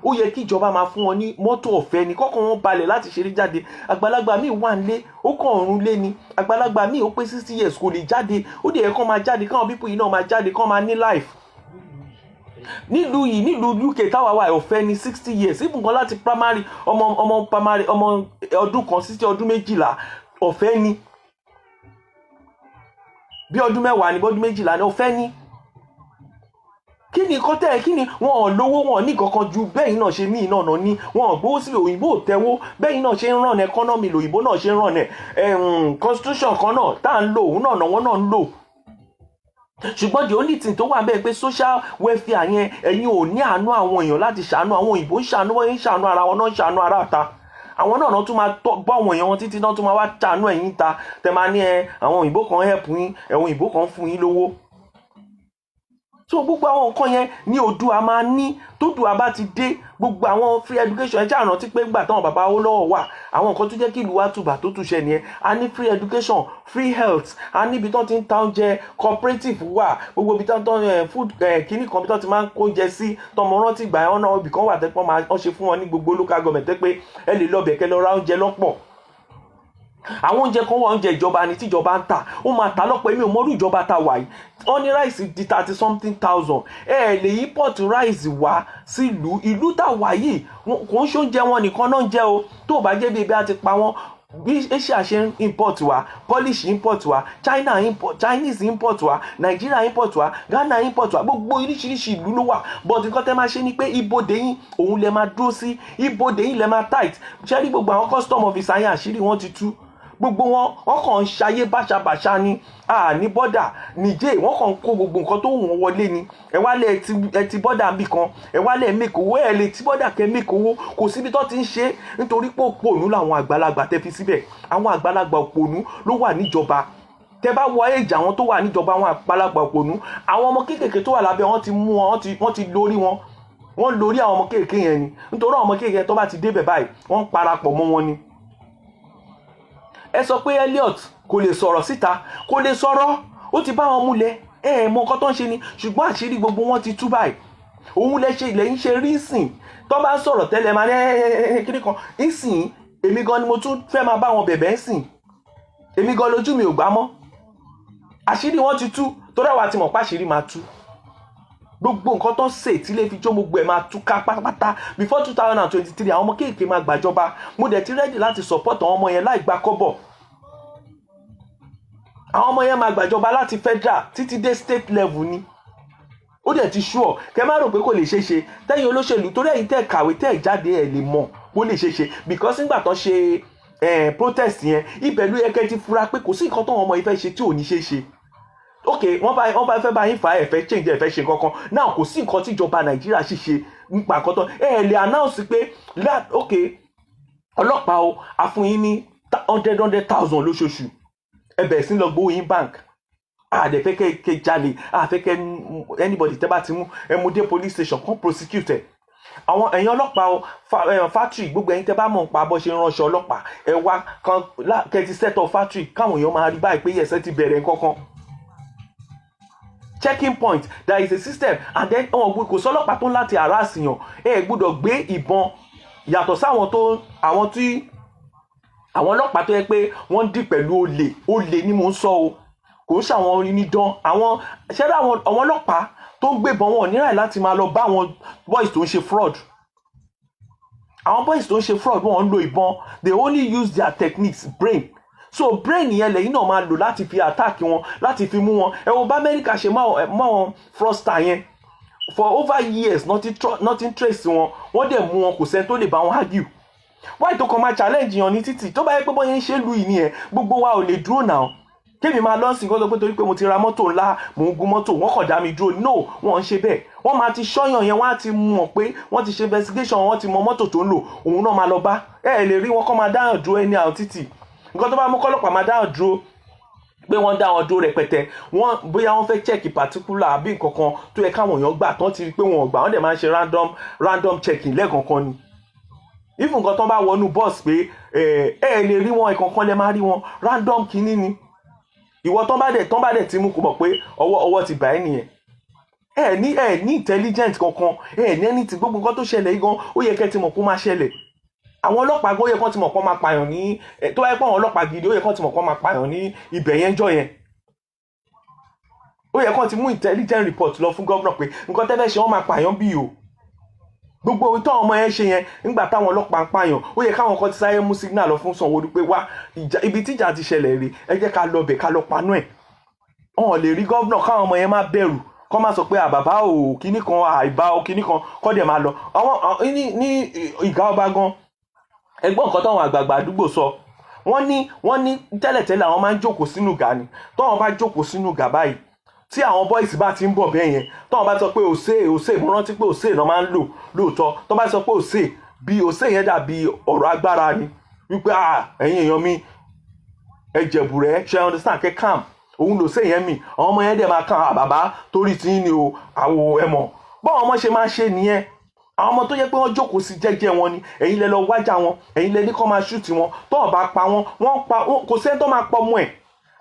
ó yẹ kí ìjọba máa fún wọn ní mọ́tò ọ̀fẹ́ ni kọ́kàn wọn balẹ̀ láti ṣeré jáde. Àgbàlagbà míì wà nílé ó kàn ọ̀run lé ni àgbàlagbà míì ó pé 60 years kò lè jáde ó dẹ̀ yẹ kán máa jáde káwọn pípọ̀ yìí náà máa jáde kán máa ní life. nílùú UK táwa wà ọ̀fẹ́ ni 60 years ibùgbọ́n láti primary ọmọ ọdún kan sí ọdún 12 ọ̀fẹ́ ni bí ọdún 10 ní bọ́dún 12 ní ọ̀fẹ́ ni. Kí ni kọ́tẹ́ kí ni wọn ò lówó wọn ní kankan ju bẹ́yìn náà ṣe ní iná ọ̀nà ní wọn ò gbówó sílẹ̀ òyìnbó ò tẹ́wó bẹ́yìn náà ṣe ń ràn ẹkọ́nọ́mì lòyìnbó náà ṣe ń ràn constitution kan náà tá à ń lò òun náà wọ́n náà ń lò. Ṣùgbọ́n the only thing tó wà bẹ́ẹ̀ pé social welfare yẹn ẹ̀yin ò ní àánú àwọn èèyàn láti ṣàánú àwọn òyìnbó ń ṣàánú wọ́n ń ṣàánú ara wọn náà ń ṣàánú ara ta àwọn náà tún máa bọ́ àwọn èèyàn wọn títí náà tún máa wá ṣàánú ẹ̀yin ta tẹ máa ní àwọn òyìnbó kan help yín àwọn òyìnbó kan fún yín lówó. So gbogbo àwọn nǹkan yẹn ní Oòduà máa ní tódùà bá ti dé gbogbo àwọn free education ẹ jẹ́ àrántí pé gbà táwọn bàbá Awólọ́wọ̀ wà àwọn nǹkan tó jẹ́ kí ìlú wa tùbà tó túṣẹ nìyẹn a ní free education free health a níbi tó ti ń ta oúnjẹ cooperative wà gbogbo ibi tó ń food kìíní kan bí tó ti máa ń kó oúnjẹ sí tọmọ rántí ìgbà yẹn náà ibì kan wà tẹ́pọ́n máa ń ṣe fún wọn ní gbogbo local government tẹ́ pé ẹ lè lọ bẹ̀ kẹ́ lọ ra oúnjẹ lọ́pọ̀. Àwọn oúnjẹ kan wà oúnjẹ ìjọba ni tíjọba ń tà ó máa tà lọ́pọ̀ èmi ò mọ̀rú ìjọba ta wà yìí wọ́n ní ráìsì di 30 something thousand lè import ráìsì wá sílùú ìlú tá wà yìí kò ń ṣoúnjẹ wọn nìkan náà ń jẹ o tó bá jẹ́ bí ebi á ti pa wọ́n bí Asia ṣe ń import wá Polish import wá Chinese import wá Nigeria import wá Ghana import wá gbogbo oríṣiríṣi ìlú ló wà but nǹkan tẹ́ máa ṣe ni pé ibodè yín òun lẹ máa dúró sí ibodè yín lẹ máa tight ṣé rí gbogbo àwọn custom officer yín àṣírí wọn ti tú gbogbo wọn kàn ń ṣayé báṣabàṣa ni ní bọ́dà nìjẹ́ wọ́n kàn ń kó gbogbo nǹkan tó wù wọ́n wọlé ni ẹ wálé ẹ ti bọ́dà níbì kan ẹ wálé ẹ mẹ́kọ̀ owó ẹ lè ti bọ́dà kẹ mẹ́kọ̀ owó kò síbi tó ti ń ṣe nítorí pé òpònú làwọn àgbàlagbà tẹ́ fi síbẹ̀ àwọn àgbàlagbà òpònú ló wà níjọba tẹ́ bá wọ èjì àwọn tó wà níjọba àwọn àgbàlagbà òpònú àwọn ọmọ kéékèèké tó wà lábẹ́ wọn ti mú wọn wọ́n ti lórí wọn wọ́n lórí àwọn ọmọ kéékèèké yẹn ni nítorí àwọn ọmọ kéékèèké tó bá ti débẹ̀ báyìí wọ́n ń parapọ̀ mọ́ wọn ni. Ẹ sọ pé Elliot kò lè sọ̀rọ̀ síta kò lè sọ̀rọ̀ ó ti bá wọn múlẹ̀ mọ nǹkan tó ń ṣe ni ṣùgbọ́n àṣírí gbogbo wọn ti tú báyìí òun lẹ́yìn ṣe rí sìn tó bá ń sọ̀rọ̀ tẹ́lẹ̀ máa ní kíní kan ìsìn èmi gan ni mo tún fẹ́ máa bá wọn bẹ̀bẹ̀ ń sìn èmi gan lójú mi ò gbá mọ́ àṣírí wọn ti tú tó dáwà ti mọ̀ páṣírí máa tú gbogbo nǹkan tó ń ṣe tí lè fi jó gbogbo ẹ̀ máa túká pátápátá before 2023 àwọn ọmọ kéèké máa gbàjọba mo dẹ̀ ti rẹ́dì láti support àwọn ọmọ yẹn láì gba kọ́bọ̀ àwọn ọmọ yẹn máa gbàjọba láti federal títí dé state level ni ó dẹ̀ ti sure kẹ má rò pé kò lè ṣeé ṣe tẹ́yìn olóṣèlú torí ẹ̀yin tẹ́ kàwé tẹ́ jáde ẹ̀ lè mọ̀ kó lè ṣeé ṣe because nígbà tó ṣe protest yẹn ibẹ̀ ló yẹ kẹ́ ti fura pé kò sí nǹkan tó àwọn ọmọ yìí fẹ́ ṣe tí ò ní ṣeé ṣe ok wọ́n bá fẹ́ bá yín fà ẹ fẹ́ change ẹ fẹ́ ṣe kankan náà kò sí nǹkan tí ìjọba Nàìjíríà sì ṣe nípa àkọ́tọ̀ lè announce pé ok ọlọ́pàá o a fún yín ní 100,000 lóṣooṣù ẹ bẹ̀rẹ̀ sí lọ gbowó yín bank àdẹ fẹ́ kẹ́ jalè àfẹ́ kẹ́ anybody tẹ́ bá ti mú ẹ mú dé police station kan prosecute ẹ àwọn ẹ̀yin ọlọ́pàá o factory gbogbo ẹ̀yin tẹ́ bá mọ̀ nípa bó ṣe ń ránṣọ ọlọ́pàá ẹ wá kan kẹ́ ti set up factory káwọn èèyàn máa rí báyìí pé yẹsẹ̀ ti bẹ̀rẹ̀ nǹkankan checking point there is a system and then kò sọ́lọ́pàá tó ń láti harass yàn ẹ gbọ́dọ̀ gbé ìbọn yàtọ̀ sáwọn àwọn ọlọ́pàá tó yẹ pé wọ́n dì pẹ̀lú olè ni mò ń sọ o kò ń ṣàwọn onídán àwọn ṣẹ́dá àwọn ọlọ́pàá tó ń gbébọn wọn níráì láti máa lọ bá àwọn boys tó ń ṣe fraud àwọn boys tó ń ṣe fraud wọ́n ń lo ìbọn, they only use their techniques, brain. So brain yẹn lẹ́yìn náà máa lò láti fi attack wọn, láti fi mú wọn. Ẹ wo bá Amẹ́ríkà ṣe mọ́ wọn fraudster yẹn for over years, nothing trace wọn, wọ́n dẹ̀ mú wọn, kò sẹ́ni tó lè bá wọn argue. Why tó kàn máa challenge yan ní títì? Tó bá yẹ pé bọ́yẹn ṣe lu ìní ẹ̀, gbogbo wa ò lè dúró náà. Kémi máa lọ sí nǹkan pé torí pé mo ti ra mọ́tò ńlá, mò ń gun mọ́tò, wọ́n kàn dá mi dúró. No, wọ́n ń ṣe bẹ́ẹ̀. Wọ́n máa ti ṣọ́yàn yẹn, wọ́n á ti mọ̀ pé wọ́n ti ṣe investigation, wọ́n ti mọ mọ́tò tó ń lò, òun náà máa lọ bá. Ẹ lè rí wọn kọ́ máa dáhùn dúró ẹni àwọn títì. Nǹkan tó bá mú kọ́lọ́pàá máa dáhùn dúró pé wọ́n dá wọn dúró rẹpẹtẹ, wọ́n bóyá wọ́n fẹ́ check particular àbí nǹkan kan tó yẹ káwọn èèyàn gbà tán ti rí pé wọn ò gbà, wọ́n dẹ̀ máa ń ṣe random checking lẹ́ẹ̀kọ̀ọ̀kan ni. If nǹkan tán bá wọnú bus pé ẹ lè rí wọn, ìkọ̀ọ̀kan lẹ máa rí wọn, random kínní ni. Ìwọ tán bá dẹ̀ ti mú kó mọ̀ pé ọwọ́ ti bà ẹ́ nìyẹn. Ẹ ní intelligent kankan, ní ẹni tí gbogbo nǹkan tó ṣẹlẹ̀ yìí gan, ó yẹ kẹ́ ti mọ̀ kó máa ṣẹlẹ̀. Àwọn ọlọ́pàá gan ó yẹ kán ti mọ̀ kán máa pààyàn ní tó wáyé pé àwọn ọlọ́pàá gidi ó yẹ kán ti mọ̀ kán máa pààyàn ní ibẹ̀ yẹn jọ yẹn. Ó yẹ kán ti mú intelligent report lọ fún gómìnà pé nǹkan tẹ́fẹ́ ṣe wọ́n máa pààyàn bí o. Gbogbo ohun táwọn ọmọ yẹn ṣe yẹn nígbà táwọn ọlọ́pàá ń pààyàn, ó yẹ káwọn kan ti sáré mú signal lọ fún Sanwó-Olú pé wá ibi tíjà ti ṣẹlẹ̀ rè, ẹ jẹ́ ká lọ bẹ̀ ká lọ panú ẹ̀. Wọn lè rí gómìnà káwọn ọmọ yẹn má bẹ̀rù, kọ́ máa sọ pé àbàbá ò kíní kan àìbá ò kíní kan, kọ́ dẹ̀ máa lọ. Àwọn ní Ìgá Ọba gan, ẹgbọ́n nǹkan táwọn àgbààgbà àdúgbò sọ, wọ́n ní tẹ́lẹ̀tẹ́lẹ̀ àwọn máa ń jókòó sínú ìgà ni. Tọ́wọ́n bá jókòó sínú ìgà báyìí, tí àwọn boys bá ti ń bọ̀ bẹ́ẹ̀ yẹn, tọ́wọ́n bá sọ pé òsè, mo rántí pé òsè náà máa ń lò lóòótọ́. Tọ́ bá sọ pé òsè yẹn dàbí ọ̀rọ̀ agbára ni, wípé ẹ̀yin èèyàn mi ẹ jẹ̀bù rẹ̀, ṣe understand kẹ́ calm, òun lòsè yẹn mi, àwọn ọmọ yẹn dẹ̀ máa kàn bàbá torí tí ní o àwò ẹ̀mọ̀. Báwọn ọmọ ṣe máa ṣe nìyẹn. Àwọn ọmọ tó yẹ pé wọ́n jókòó sí jẹ́jẹ́ wọn ni, ẹ̀yin lẹ lọ wájà wọn, ẹ̀yin lẹ ní kó máa shoot wọn. Tọ́wọ́n bá pa wọn, kò sẹ́ni tó máa pọ̀ mọ́ ẹ̀,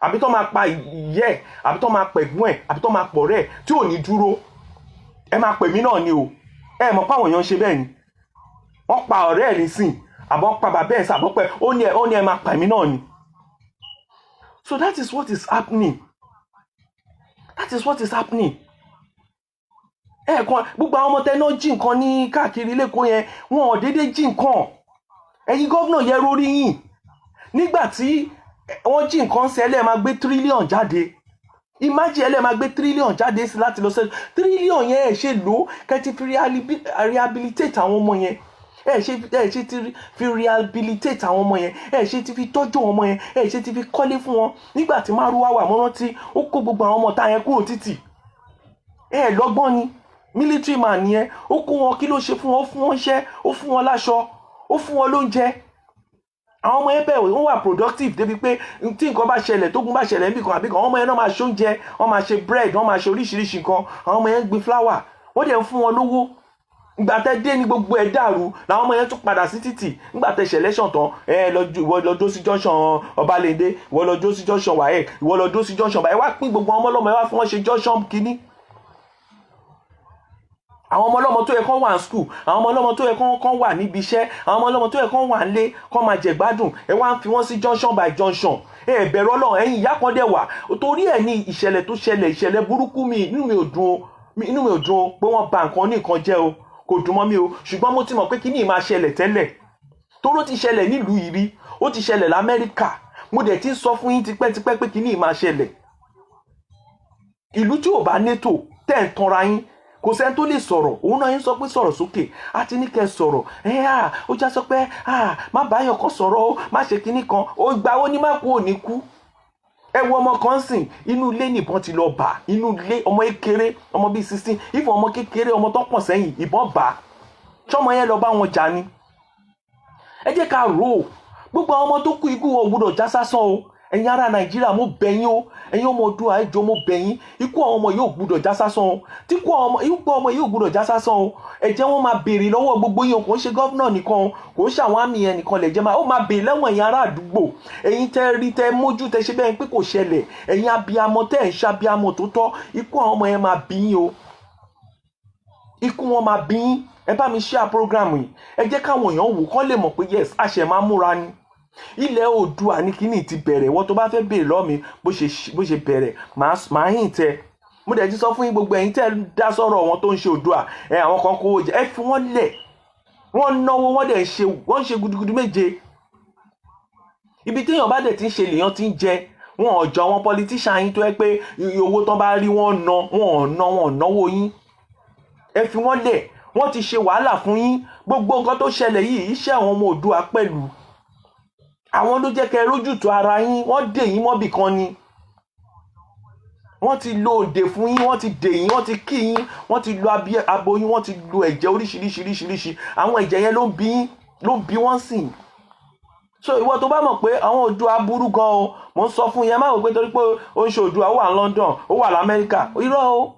àbí tó máa pa ìyẹ́ ẹ̀, àbí tó máa pẹ̀gbọ́n ẹ̀, àbí tó máa pọ̀ rẹ̀ tí ò ní dúró. Ẹ máa pè mí náà ni o. Ẹ mọ̀ pé àwọn èèyàn ń ṣe bẹ́ẹ̀ ni. Wọ́n pa ọ̀rẹ́ ẹ̀ nísìn, àbọ̀ pa bàbá ẹ̀ sàbọ̀pẹ̀, ó ní ẹ máa pè mí náà ni. So that is what is happening. That is what is happening. Ẹ̀ẹ̀kan gbogbo àwọn ọmọ tẹ náà jí nǹkan ní káàkiri lẹ́kọ̀ọ́ yẹn, wọn ò déédéé jí nǹkan. Ẹ̀yin gómìnà yẹ rórí yín. Nígbà tí wọ́n jí nǹkan ṣe ẹlẹ́ máa gbé tírílíọ̀n jáde. Imagine ẹlẹ́ máa gbé tírílíọ̀n jáde sí láti lọ sẹ́nu. Tírílíọ̀n yẹn ẹ̀ ṣe lò kẹ́tí fi rehabilitate àwọn ọmọ yẹn. Ẹ̀ ṣe ti fi rehabilitate àwọn ọmọ yẹn. Ẹ̀ ṣe ti fi tọ́jú àwọn ọmọ yẹn. Ẹ̀ ṣe ti fi kọ́lé fún wọn. Nígbà tí Márúwá wà mọ́ rántí, ó kó gbogbo àwọn ọmọ tá yẹn kúrò títì. Lọ́gbọ́n ni. Military man yẹn, ó kó wọn, kí ló ṣe fún wọn? Ó fún wọn iṣẹ́, ó fún wọn láṣọ, ó fún wọn lóúnjẹ. Àwọn ọmọ yẹn bẹ̀rẹ̀ wọ́n wà productive débi pé tí nǹkan bá ṣẹlẹ̀, tógun bá ṣẹlẹ̀ níbi kan àbí kan, àwọn ọmọ yẹn náà máa ṣe oúnjẹ, wọ́n máa ṣe bread, wọ́n máa ṣe oríṣiríṣi nǹkan. Àwọn ọmọ yẹn gbin flower, wọ́n dẹ̀ ń fún wọn lówó. Ìgbà tẹ́ dé ní gbogbo ẹ̀ dàrú, làwọn ọmọ yẹn tún padà sí títì. Nígbà tẹ́ election tán, ìwọ lọ dó sí junction Ọbalẹ́ndé, ìwọ lọ dó sí junction WAEC, ìwọ lọ dó sí junction ẹ wá pín gbogbo ọmọ ọlọ́mọ, ẹ wá fún wọn ṣe junction kínní. Àwọn ọmọ ọlọ́mọ tó yẹ kán wà ní school, àwọn ọmọ ọlọ́mọ tó yẹ kán wà níbi iṣẹ́, àwọn ọmọ ọlọ́mọ tó yẹ kán wà nílé, kán máa jẹ gbádùn, ẹ wá ń fi wọ́n sí junction by junction. Bẹ̀rù Ọlọ́run, ẹ̀yin ìyá kan dẹ̀ wà. Torí ẹ̀ ní ìṣẹ̀lẹ̀ tó ṣẹlẹ̀, ìṣẹ̀lẹ̀ burúkú mi, inú mi ò dùn o pé wọ́n bà nǹkan ní nǹkan jẹ́ o, kò dùn mọ́ mi o. Ṣùgbọ́n mo ti mọ̀ pé kíní ì máa ṣẹlẹ̀ tẹ́lẹ̀. Toró ti ṣẹlẹ̀ nílùú yìí rí, ó ti ṣẹlẹ̀ l'Amẹ́ríkà. Mo dẹ̀ ti ń sọ fún yín tipẹ́tipẹ́ pé kíní ì máa ṣẹlẹ̀. Ìlú tí ò bá nétò tẹ́ ń tanra yín, kò sẹ́ni tó lè sọ̀rọ̀. Òun náà yín sọ pé sọ̀rọ̀ sókè, a ti ní kẹ́ sọ̀rọ̀. Ó já sọ pé má báyọ̀ kan sọ̀rọ̀ o, má ṣe kinní kan. Ó gbà ó ní má kú ò ní kú. Ẹ wo ọmọ kan sìn, inú ilé nìbọn ti lọ bà, inú ilé ọmọ kékeré, ọmọ bíi 16, ìfọ̀ ọmọ kékeré, ọmọ tó pọ̀ sẹ́yìn, ìbọn bà. Ṣọ́mọ yẹn lọ bá wọn jà ni. Ẹ jẹ́ ká rò ó, gbogbo àwọn ọmọ tó kú ikú wọn ò gbọdọ̀ já sásán o. Ẹ̀yin ará Nàìjíríà, mo bẹ̀ yín o, ẹ̀yin ọmọ Oòduà, ẹ jọ̀ọ́ mo bẹ̀ yín, ikú àwọn ọmọ yóò gbọdọ̀ já sásán o. Ikú ọmọ yóò gbọdọ̀ já sásán o. Ẹ jẹ́ wọ́n máa béèrè lọ́wọ́ gbogbo yín, kò ń ṣe gọ́vnà nìkan o, kò ń ṣe àwọn àmì yẹn nìkan lẹ̀ jẹ́ ó máa béèrè lẹ́wọ̀n ẹ̀yin ará àdúgbò. Ẹ̀yin tẹ́ rí tẹ́ mójú tẹ́ ṣe bẹ́ẹ̀ pé kò ṣẹlẹ̀, ẹ̀yin abiyamọ tẹ́ ń ṣabiyamọ tó tọ́, ikú àwọn ọmọ yẹn máa bí yín o. Ikú wọn máa bí yín. Ẹ bá mi share program yìí, ẹ jẹ́ káwọn èèyàn wò kán lè mọ̀ pé yes, a ṣẹ̀ máa múra ni. Ilẹ̀ Oòduà ní kíní ti bẹ̀rẹ̀. Wọ́n tó bá fẹ́ béèrè lọ́wọ́ mi bó ṣe bẹ̀rẹ̀, màá hìn tẹ́. Mo dẹ̀ ti sọ fún yín gbogbo ẹ̀yin tẹ́ dá sọ̀rọ̀ wọn tó ń ṣe Oòduà, àwọn kan kówó jẹ, ẹ fi wọ́n lẹ̀. wọ́n náwó wọ́n ṣe gudugudu méje. Ibi téèyàn bá dẹ̀ ti ń ṣe lèèyàn ti ń jẹ. Wọn ò jọ wọn politician yín tó yẹ pé owó tán bá rí wọn ò náwó yín. Ẹ fi wọ́n lẹ̀, wọ́n ti ṣe wàhálà fún yín. Gbogbo nǹkan tó ṣẹlẹ̀ yìí iṣẹ́ àwọn ọmọ Oòduà pẹ̀lú. Àwọn ló jẹ́ kẹ́ rójútu ara yín, wọ́n dè yín mọ́bì kan ni. Wọ́n ti lo òde fún yín, wọ́n ti dè yín, wọ́n ti kí yín, wọ́n ti lo abo yín, wọ́n ti lo ẹ̀jẹ̀ oríṣiríṣiríṣiríṣi. Àwọn ẹ̀jẹ̀ yẹn ló ń bí wọ́n sìn. So ìwọ tó bá mọ̀ pé àwọn Oòduà burú gan o, mo ń sọ fún yẹn, má wò pé torí pé ó ń ṣe Oòduà, ó wà ní London, ó wà l'Amẹ́ríkà. Irọ́ o.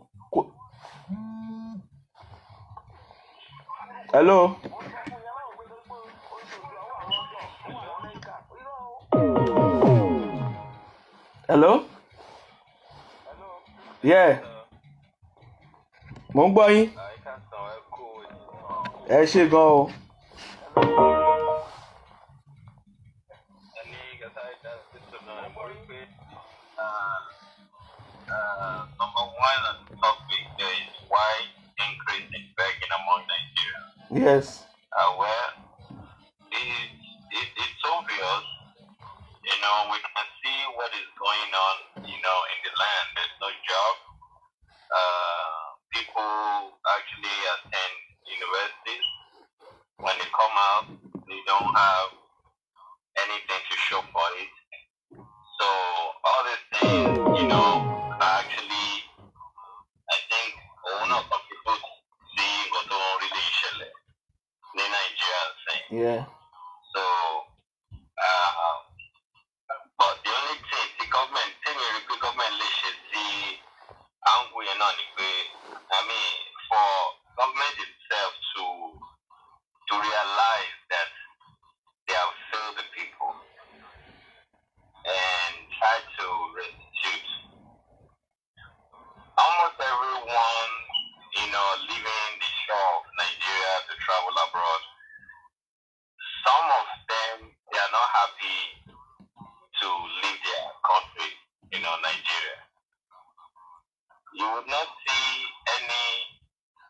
Hello. Hello. Yeah. Mo ń gbọ́ yín. Ẹ ṣé gan o. Number one on the topic there is why increase in begging among Nigerians. Yes. Well, it's obvious. We can see what is going on, in the land. There's no job. People actually attend universities. When they come out, they don't have anything to show for it. So all these things, actually, I think some people see what don't really share in Nigeria thing. Yeah. So, but the only thing the government should see, for government itself to realize that they have failed the people and try to restitute. Almost everyone, leaving the shore of Nigeria to travel abroad, some of them, they are not happy to leave their country, Nigeria. You would not see any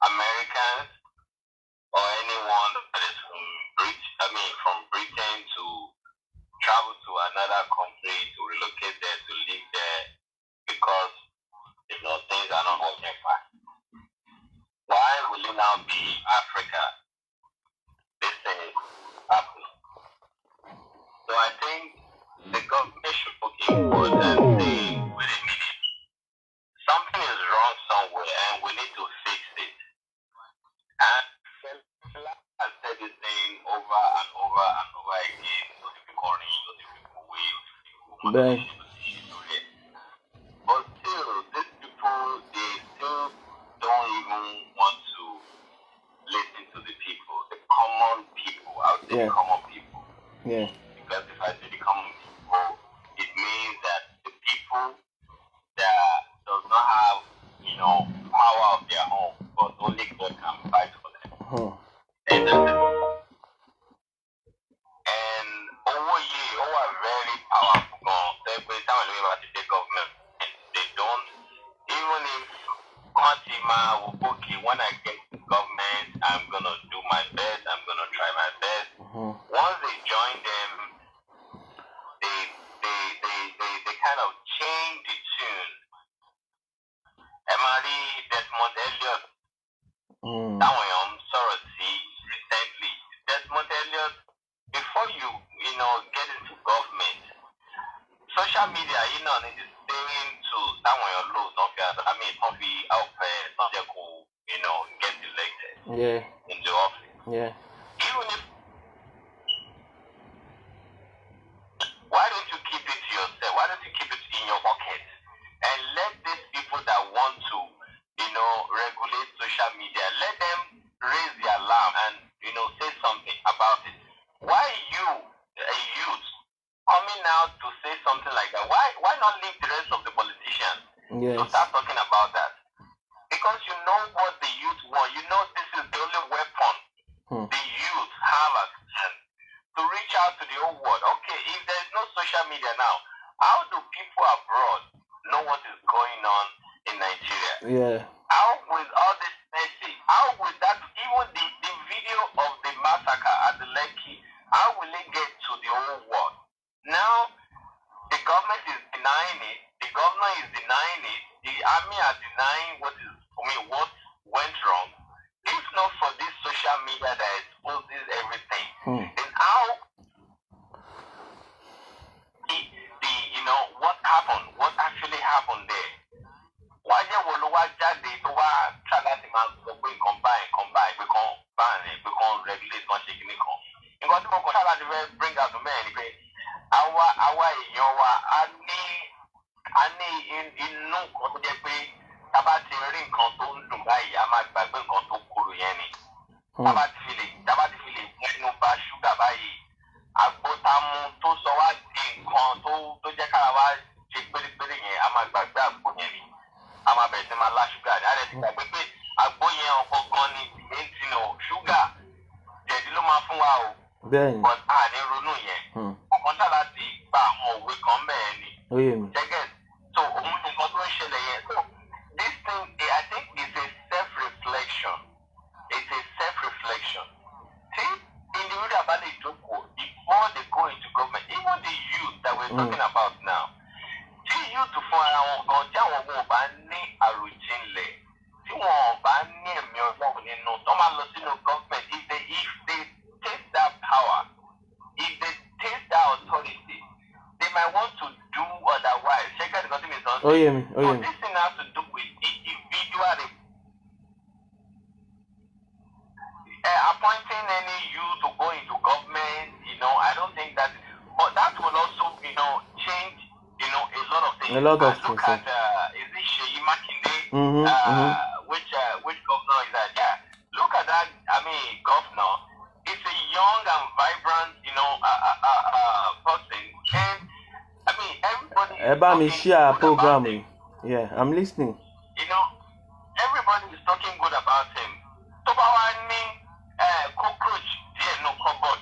Americans or anyone that is from Britain to travel to another country to relocate there, to live there, because things are not working fine. Why will it now be Africa? This thing is happening. So I think the government should look inward and say, wait a minute, something is wrong somewhere and we need to fix it. And I said this thing over and over and over again. Those people calling, those people wave, but still, these people, they still don't even want to listen to the people, the common people, I would say common people. Yeah. Because if I say the common people, it means that the people that does not have, power of their own, but only God can fight for them. And that's it. And over very powerful. Every time I look about the government, they don't, even if when I get to government, I'm gonna do my best, I'm gonna try my best. Once they join them, they kind of change the tune. Emily Desmond Elliot, recently, Desmond Elliot, before you get into government, social media, it is saying to someone low, don't be out there, get elected into office. Yeah. Even if, why don't you keep it to yourself? Why don't you keep it in your pocket and let these people that want to, regulate social media, let them raise the alarm and, say something about it. Why you, a youth, coming out to say something like that? Why not leave the rest of the politicians to start talking about that? Because you know what the youth want. This is the only weapon the youth have at hand to reach out to the whole world. Okay, if there's no social media now, how do people abroad know what is going on in Nigeria? Yeah. How will all this message, how will that, even the video of the mass denying it. The army are denying what went wrong. If not for this social media that exposes everything, then how what happened? What actually happened there? Why will what jáde tó wá try láti máa sọ pé combine become regulate kan ṣe kíní kan. Nǹkan tí mo kọ́ sábà ti fẹ́ bring out to me ni pé àwa èèyàn wa a ní inú nǹkan tó jẹ́ pé tábà ti rí nǹkan tó ń dùn báyìí a máa gbàgbé nǹkan tó korò yẹn ni. Tábà ti fi lè mẹ́nu bà ṣúgà báyìí àgbótamú tó sọ wá di nǹkan tó jẹ́ kára wá ṣe pérépéré yẹn a máa gbàgbé àgbo yẹn ni. A máa bẹ̀rẹ̀ sí máa lá ṣúgà ní àrẹ ti gbàgbé pé àgbo yẹn ọkọ̀ gan ni ìmẹ́ntì náà ṣúgà jẹ̀dí ló máa fún wa o. Bẹ́ẹ̀ni. But a ní ronú yẹn. Ọkàn tá láti gba àwọn òwe kan bẹ́ẹ̀ ni. Jẹ́gẹ̀ so òun ni nǹkan tó ń ṣẹlẹ̀ yẹn. So this thing I think is a self-reflection. It's a self-reflection. See, individual bá lè jókòó before they go into government, even the youth that we're talking about now. Tí youth fún ara wọn gan tí àwọn ọmọ ọba ní àròjinlẹ̀ tí wọn ọba ní ẹ̀mí ọlọ́run nínú tó máa lọ sínú government if they take that power, if they take that authority, they might want to do otherwise. Check out the government. So this thing has to do with individual appointing any youth to go into government. I don't think that, but that will also change a lot of things. Look at is it Sheyi Makinde? Which governor is that? Yeah. Look at that. I mean, governor. It's a young and vibrant, person. And I mean, everybody. About me share programming. Yeah, I'm listening. Everybody is talking good about him. Cockroach, no cupboard,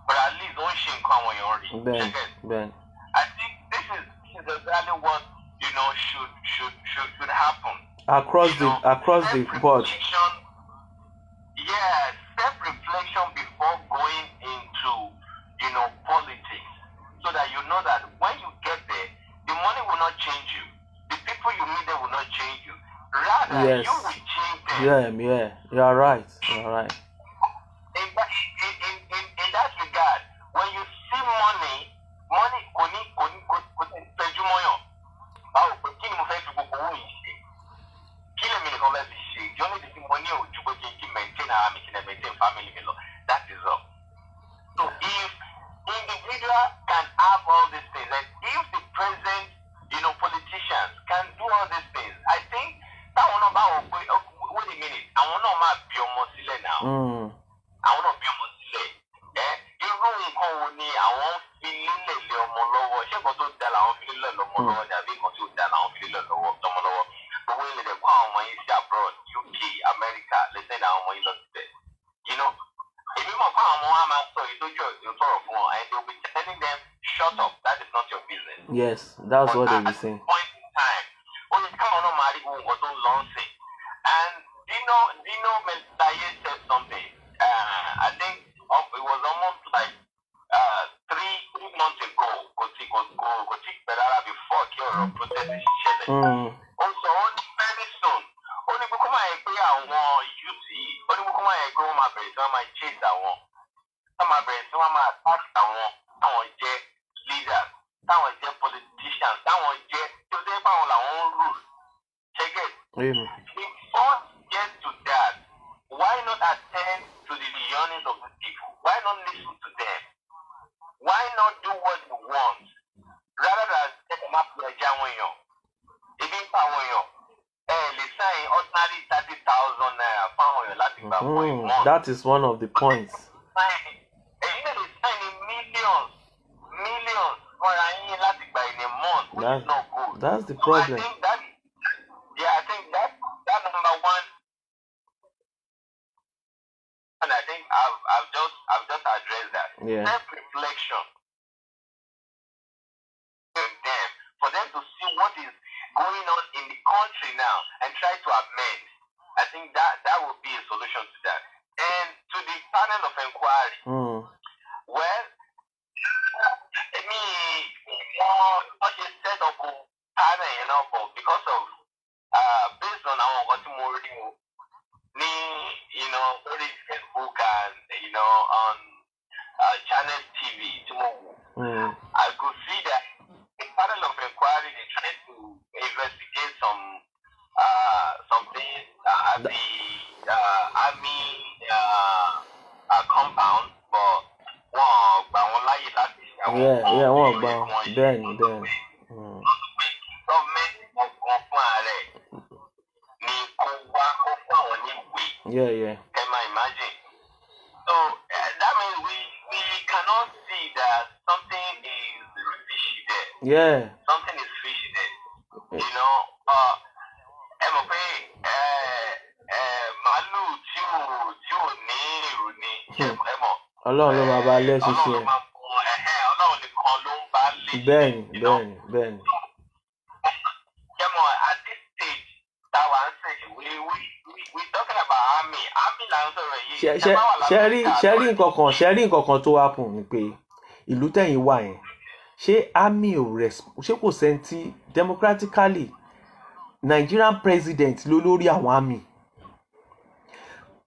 but at least one shame come when you're already. Ben. I think this is exactly what should happen across the board. Yeah, self-reflection before going into politics, so that you know that when you get there, the money will not change you, the people you meet there will not change you. Rather, you will change them. Yeah, you are right. In that regard, when you see money kò ní pẹ̀jú mọ́yàn. Báwo pé kí ni mo fẹ́ fi gbogbo owó yìí ṣe? Kí lèmi nìkan fẹ́ fi ṣe? The only thing mo ní ojú pé kí n maintain ara mi, kí n maintain family mi lọ. That is all. So if individual can have all these things, and if the present, politicians can do all these things, I think táwọn náà bá wọ pé wait a minute, àwọn náà máa bí ọmọ sílẹ̀ náà. Àwọn náà bí ọmọ sílẹ̀. Irú nǹkan wo ni àwọn fi lílẹ̀ lé ọmọ lọ́wọ́? Ṣé nǹkan tó da làwọn fi lílẹ̀ lọ́mọ lọ́wọ́ ni àbí nǹkan tó da làwọn fi lílẹ̀ lọ́mọ lọ́wọ́? Gbogbo ilẹ̀ dẹ̀ kó àwọn ọmọ yìí sí abroad, UK, America, lẹ́sẹ̀ ní àwọn ọmọ yìí lọ síbẹ̀. Èmi mọ̀ fún àwọn ọmọ wa máa sọ ìtọ́jú ìtọ́rọ̀ fún wọn, and they will be telling them, shut up, that is not your business. Yes, that's what they be saying. At point in time, ó yẹ káwọn náà máa rí gbogbo nǹkan tó ń lọ sí. And Dino Melaye said something. I think it was almost like 3 months ago. Kò tí pẹ̀lára before kí ọ̀rọ̀ protest ṣẹlẹ̀. Also, only very soon. Ó ní kókó máa yẹ pé àwọn youth yìí. Ó ní kókó máa yẹ pé wọ́n máa bẹ̀rẹ̀ sí wọ́n máa chase àwọn. Wọ́n máa bẹ̀rẹ̀ sí wọ́n máa attack àwọn. Táwọn jẹ́ leaders. Táwọn jẹ́ politicians. Táwọn jẹ́ tí ó jẹ́ báwọn làwọn ń rule. Check it. Before you get to that, why not attend to the yearnings of the people? Why not listen to them? Why not do what you want? Rather than take them up to a Jawan. Even Pawan, let's say ordinary 30,000 naira for a month. That is one of the points. Even they sign millions for in a month, which is not good. That's the problem. So I think that number one. And I think I've just addressed that. Yeah. Self-reflection. For them to see what is going on in the country now and try to amend. I think that would be a solution to that. And to the panel of inquiry. Well, what you said of panel, but because of based on our what more very Facebook and on channel TV tomorrow. I could see that a panel of inquiry they trying to investigate something at the army compound, but one láyé láti wọ́n gbà bẹ́ẹ̀ ni. Government ọ̀gbọ̀n fún ààrẹ ni kó wá kó fún àwọn níwèé. Can you imagine? So that means we cannot see that something is fishy there. Something is fishy there. Ẹ mọ̀ pé màálù tí ò ní èrò ni ẹ mọ̀. Ọlọ́run ló máa bá lé ṣiṣẹ́. Ọlọ́run nìkan ló ń bá lé. Bẹ́ẹ̀ni. At this stage, that one stage, we talking about army. Army là ń sọ̀rọ̀ yìí. Ṣe rí nǹkan kan tó happen ni pé ìlú tẹ̀yìn wà yẹn ṣé army ṣé kò sẹ́ńtì democratically Nigerian president ló lórí àwọn army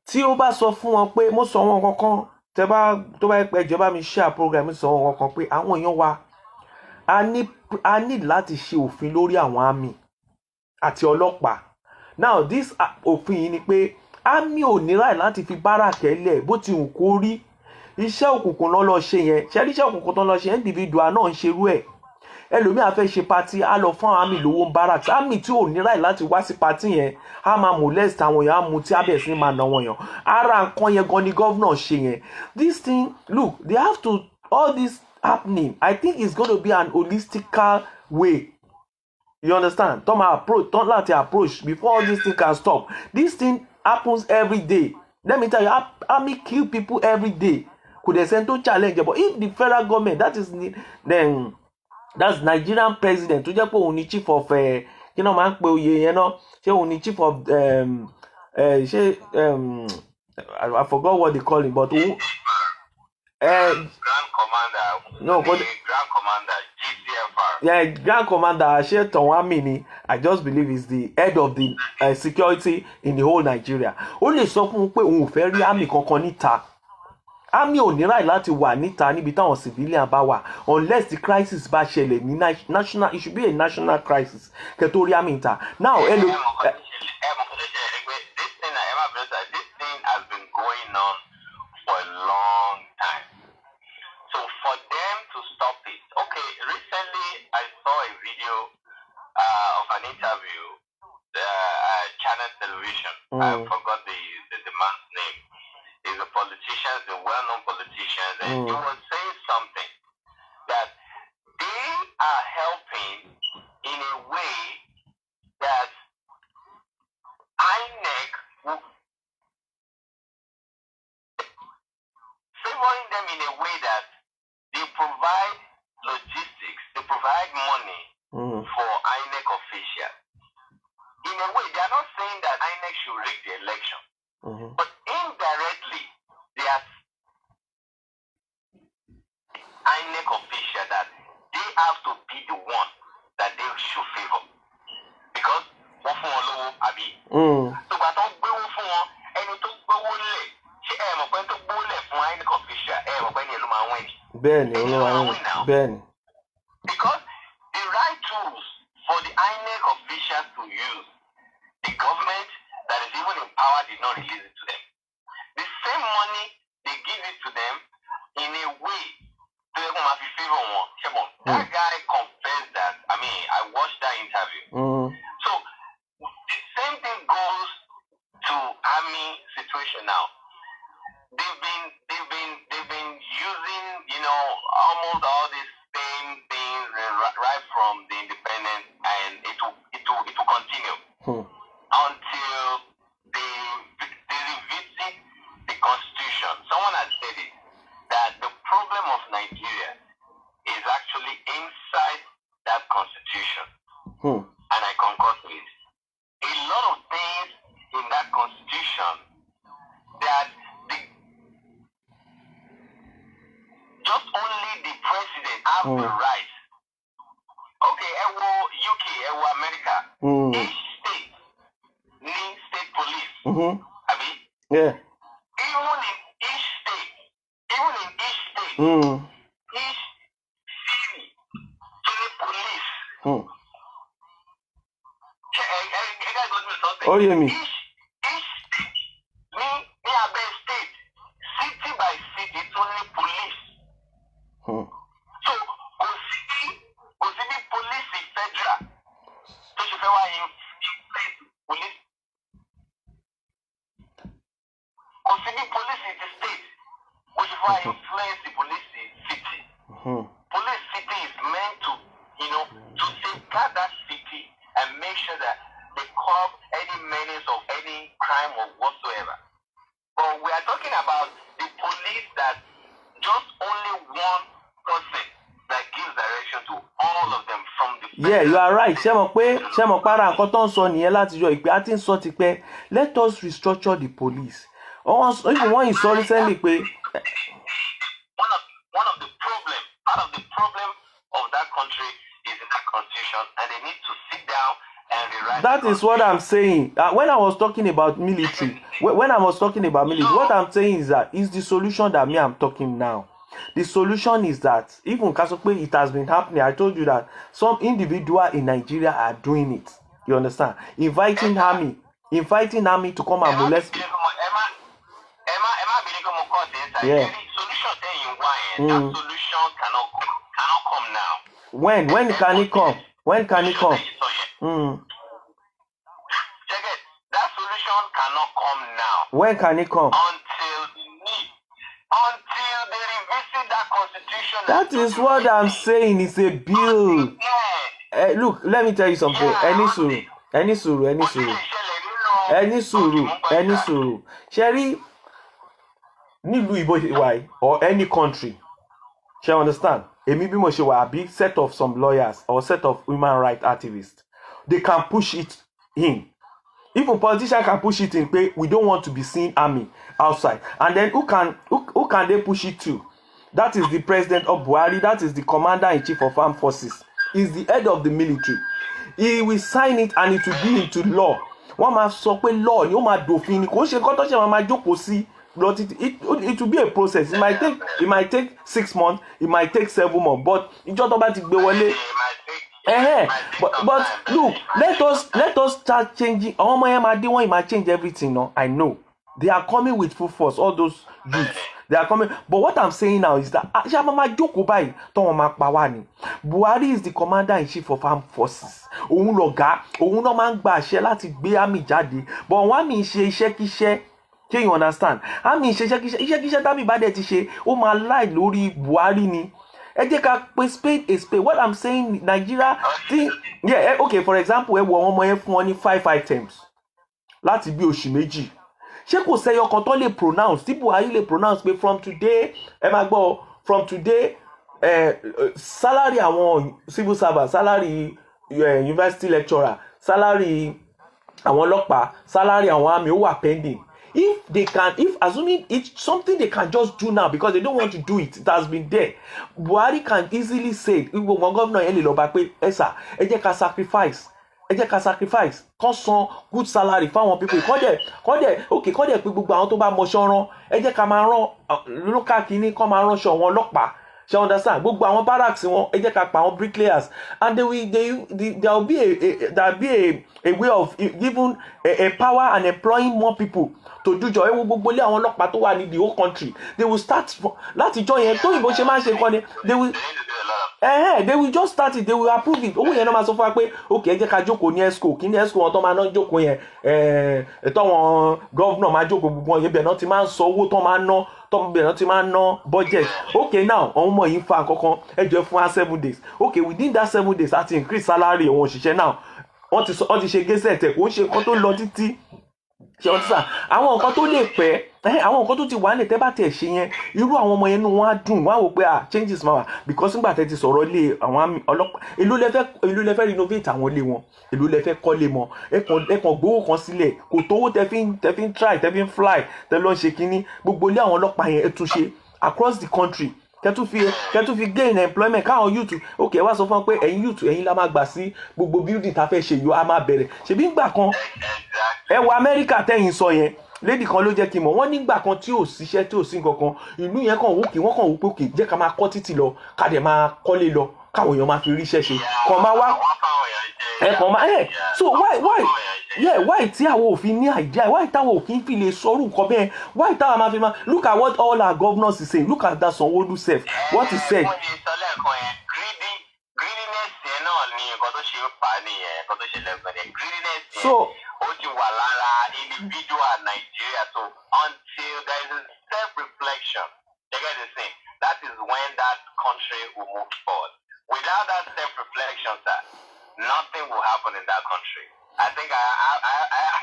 tí ó bá sọ fún wọn pé mo sọ wọn kankan tó bá pẹ́ ìjọba mi share program sọ wọn kankan pé àwọn èèyàn wa a ní láti ṣe òfin lórí àwọn army àti ọlọ́pàá. Now this òfin yìí ni pé army ò ní ráì láti fi báràkẹ́ lẹ̀ bó ti wù kó rí iṣẹ́ òkùnkùn lọ́ ṣe yẹn ṣe iṣẹ́ òkùnkùn tó lọ ṣe individual náà ń ṣerú ẹ̀. Ẹlòmíà fẹ́ ṣe party á lọ fún army lówó barracks army tí ò ní ráì láti wá sí party yẹn á máa molest àwọn èèyàn á mu tí abẹ́ sí máa nà wọ́n yàn ara nǹkan yẹn gan ni governor ṣe yẹn. This thing look they have to all this happening I think it's going to be an holistical way. You understand? Don't let the approach before all this thing can stop. This thing happens every day. Let me tell you, army kill people every day. Could they send to challenge? But if the federal government, then that's Nigerian president, to just put on the chief of, man, say on the chief of, I forgot what they call him, but Grand Commander. No, but Grand Commander. Grand Commander Ashe Tonwamini, I just believe is the head of the security in the whole Nigeria. Ó lè sọ fún un pé òun ò fẹ́ rí army kankan níta. Army ò ní ráì láti wà níta níbi táwọn civilian bá wà unless the crisis bá ṣẹlẹ̀ ní national, it should be a national crisis kẹ́tó rí army níta. Now this thing has been going on for a long time. So for them to stop it, okay, recently I saw a video of an interview, Channel Television. I forgot the man's name. He's a politician, a well-known politician, and he was saying something that they are helping in a way that INEC will favoring them in a way that they provide logistics, they provide money for INEC officials. In a way, they are not saying that INEC should rig the election, but indirectly, they are INEC officials that they have to be the one that they should favor. Because wọ́n fún wọn lówó àbí. Tògbà tó ń gbéwó fún wọn, ẹni tó gbówó lẹ̀ ṣé ẹ mọ̀ pé tó gbówó lẹ̀ fún INEC official ẹ mọ̀ pé ẹni ló máa win. Bẹ́ẹ̀ni bẹ́ẹ̀ni. Because the right tools for the INEC officials to use, the government that is even in power did not release it to them. The same money they give it to them in a way to favor one. That guy confessed that. I mean, I watched that interview. So the same thing goes to army situation now. They've been using, almost all these same things right from the independence, and it will continue until they revisit the constitution. Someone has said it that the problem of Nigeria is actually inside that constitution, and I concur with it. A lot of things in that constitution that just only the president have the right. Okay, UK, America. Mm-hmm. I mean, Yeah. even in each state, Mm. each city, to the police. Mm. I got me something. Oh, yeah, me. Each state, me Abia state, city by city, to the police. Mm. So, kò sí bí police federal tó ṣe fẹ́ wá influence police. Kò sí bí police in the state bó ṣe fẹ́ wá influence the police city. Mm. Police city is meant to, to safeguard that city and make sure that they curb any menace of any crime or whatsoever. But we are talking about the police that just only one person that gives direction to all of them from the Yeah, you are right. Ṣé mo para nǹkan tó ń sọ nìyẹn láti yọ ìpè àti ń sọ ti pẹ́. Let us restructure the police. Even one is so recently pé. One of the part of the problem of that country is in that constitution, and they need to sit down and rewrite. That is what I'm saying. When I was talking about military, what I'm saying is that is the solution that me I'm talking now. The solution is that even Kasokwe, it has been happening. I told you that some individual in Nigeria are doing it. You understand? Inviting army to come and molest. Yeah. That solution cannot come now. When can it come? When can it come? Check it. That solution cannot come now. When can it come? Until they revisit that constitution. That is what I'm saying. It's a bill. Look, let me tell you something. Any sùúrù. Sherry, nílùú ìbò ìwà or any country. She understand? Èmi bí mo ṣe wà, a big set of some lawyers or set of human rights activists. They can push it in. Even politicians can push it in. We don't want to be seen army outside. And then who can they push it to? That is the president of Buhari. That is the commander-in-chief of armed forces. He's the head of the military. He will sign it and it will be into law. Wọ́n máa sọ pé law ni ó máa dòfin ni kò ṣe nǹkan tó ṣe máa jókòó sí. But it will be a process. It might take 6 months. It might take 7 months. But ìjọ tó bá ti gbé wọlé. But look, let us start changing. Àwọn ọmọ yẹn máa dé wọ́n might change everything. No, I know they are coming with full force. All those youths, they are coming. But what I'm saying now is that ṣé a máa jókòó báyìí tó wọn máa pa wá ni. Buhari is the commander-in-chief of armed forces. Òun lọ̀gá. Òun náà máa ń gba àṣẹ láti gbé àmì jáde. But wọ́n á mi ṣe iṣẹ́ kíṣẹ́. Can you understand? Àmì iṣẹ́ tábì bá dẹ̀ ti ṣe ó máa láì lórí Buhari ni. Ẹ jẹ́ ká pe spade a spade. What I'm saying, Nigeria thing, yeah, okay, for example, ẹ wo àwọn ọmọ yẹn fún wọn ní 5 items láti bí oṣù méjì. Ṣé kò sẹ́yọ kan tó lè pronounce tí Buhari lè pronounce pé from today ẹ máa gbọ́ from today salary àwọn civil servant, salary university lecturer, salary àwọn ọlọ́pàá, salary àwọn army ó wà pending. If assuming it's something they can just do now because they don't want to do it, it has been there. Buhari can easily say, "Ìwọ governor yẹn lè lọ bá pé ẹ sà, ẹ jẹ́ ká sacrifice, kán san good salary fáwọn people. Kán dẹ̀ pé gbogbo àwọn tó bá mọṣẹ́ rán, ẹ jẹ́ ká máa rán local kìíní kán máa ránṣọ àwọn ọlọ́pàá." She understand? Gbogbo àwọn barracks wọn ẹ jẹ́ ká pa àwọn bricklayers, and there will be a way of giving a power and employing more people to do job. Ewu gbogbo ilé àwọn ọlọ́pàá tó wà ní the whole country, they will start láti jọ yẹn tó ìbò ṣe máa ń ṣe nǹkan ni they will just start it, they will approve it. Owó yẹn náà máa sọ fún wa pé okay ẹ jẹ́ ká jókòó ní ESCO kí ní ESCO wọn tó máa ná jókòó yẹn ẹ̀tọ́ wọn gọ́vnọ̀ máa jókòó gbogbo wọn yẹn bẹ̀ náà ti máa ń sọ owó tó máa ń ná bẹ̀ náà ti máa ń ná budget. Okay now àwọn ọmọ yìí ń fa kankan ẹ jẹ́ fún wa 7 days. Okay within that 7 days láti increase salary àwọn òṣìṣẹ́ náà wọ́n ti ṣe gẹ́sẹ̀ kò ń ṣe nǹkan tó lọ títí. Ṣé o ti sà àwọn nǹkan tó lè pẹ́ àwọn nǹkan tó ti wà nílẹ̀ tẹ́ bá tẹ̀ ṣe yẹn irú àwọn ọmọ yẹn nù wọ́n á dùn wọ́n á wò pé changes máa wà because nígbà tẹ́ ti sọ̀rọ̀ ilé àwọn ọlọ́pàá èló lẹ fẹ́ renovate àwọn ilé wọn èló lẹ fẹ́ kọ́lé mọ́ ẹ kàn gbowó kan sílẹ̀ kò tówó tẹ́ fi ń try tẹ́ fi ń fly tẹ́ lọ ṣe kínní gbogbo ilé àwọn ọlọ́pàá yẹn ẹ tún ṣe across the country kẹtù fi gain employment káwọn youth okay wá sọ fún wọn pé ẹ̀yin youth ẹ̀yin la máa gbà sí gbogbo building tá a fẹ́ ṣe yóò á máa bẹ̀rẹ̀ ṣebí ń gbà kan. ẹ wo Amẹ́ríkà tẹ́yìn sọ yẹn lady kan ló jẹ́ kí n mọ̀ wọ́n nígbà kan tí ò síṣẹ́ tí ò sí nǹkan kan ìlú yẹn kàn wókè wọ́n kàn wó pé òkè jẹ́ ká máa kọ́ títì lọ ká dẹ̀ máa kọ́lé lọ káwọn èèyàn máa fi ríṣẹ́ ṣe kàn máa wá kàn máa so why tí àwọn òfin ní idea why táwọn òfin fi lè sọrú nǹkan bẹ́ẹ̀ why táwọn máa fi máa look at what all our governors is saying look at that Sanwo-Olu sef what he said. So individual Nigeria. So until there is a self-reflection, you get the thing. That is when that country will move forward. Without that self-reflection, sir, nothing will happen in that country. I think I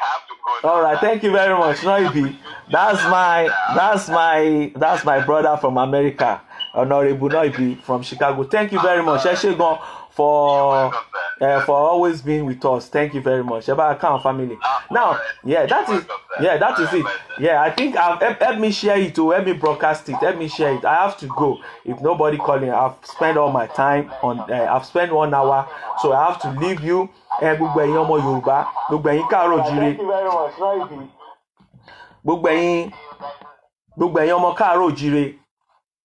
have to go. All right, thank you very much, Noibi. That's my brother from America, Honorable Noibi from Chicago. Thank you very much, Eshegon, for always being with us. Thank you very much. About account family. Now, that is it. Yeah, I think help me share it to help me broadcast it. Help me share it. I have to go. If nobody calling, I've spent all my time on. I've spent 1 hour, so I have to leave you. Gbogbo ẹ̀yin ọmọ Yorùbá, gbogbo ẹ̀yin káàárọ̀ jíire. Gbogbo ẹ̀yin ọmọ káàárọ̀ jíire.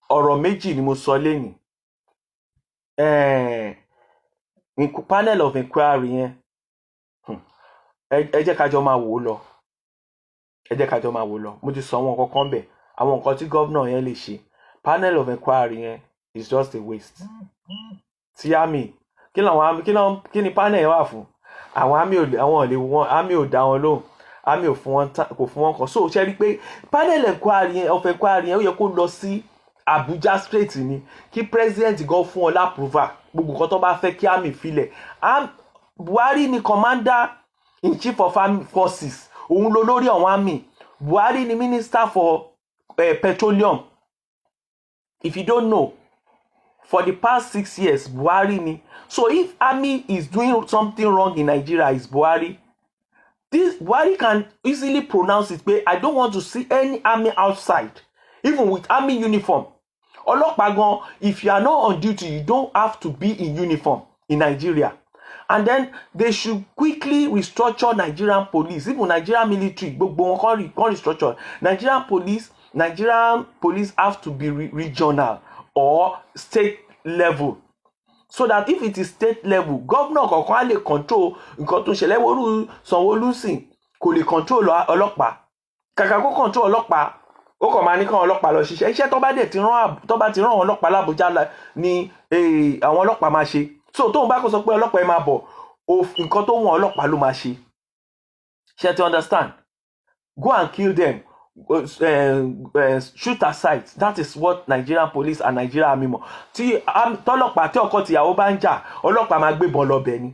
Ọ̀rọ̀ méjì ni mo sọ lẹ́yìn. Panel of inquiry yẹn. Ẹ jẹ́ ká jọ máa wò lọ. Mo ti sọ àwọn nǹkan kan bẹ̀. Àwọn nǹkan tí governor yẹn lè ṣe. Panel of inquiry yẹn is just a waste. Tí àmì kí ni panel yẹn wà fún? Àwọn àmì ò dá wọn lóhùn. Àmì kò fún wọn kan. So ṣe rí pé panel of inquiry yẹn ó yẹ kó lọ sí Abuja straight ni kí president gan fún ọ lápprova gbogbo nǹkan tó bá fẹ́ kí àmì filẹ̀. Buhari ni commander in chief of army forces òun ló lórí àwọn àmì. Buhari ni minister for petroleum. If you don't know, for the past 6 years Buhari ni. So if army is doing something wrong in Nigeria, it's Buhari. Buhari can easily pronounce it, but I don't want to see any army outside, even with army uniform. Ọlọ́pàá gan, if you are not on duty, you don't have to be in uniform in Nigeria. And then they should quickly restructure Nigerian police, even Nigerian military. Gbogbo wọn kan restructure. Nigerian police have to be regional or state level. So that if it is state level, governor kankan á lè control nǹkan tó ṣẹlẹ̀ wọ́n Sanwó-Olú sìn kò lè control ọlọ́pàá. Kàkà kó control ọlọ́pàá, ó kàn máa ní kàn ọlọ́pàá lọ ṣiṣẹ́. Iṣẹ́ tó bá ti rán ọlọ́pàá l'Abuja ni àwọn ọlọ́pàá máa ṣe. So tóun bá kó sọ pé ọlọ́pàá ẹ máa bọ̀, nǹkan tó wọ́n ọlọ́pàá ló máa ṣe. Ṣé to understand? Go and kill them. Shoot aside. That is what Nigerian police and Nigerian army mọ̀. Tí tọ́lọ́pàá tí ọkọ tìyàwó bá ń jà, ọlọ́pàá máa gbébọn lọ bẹ̀ ni.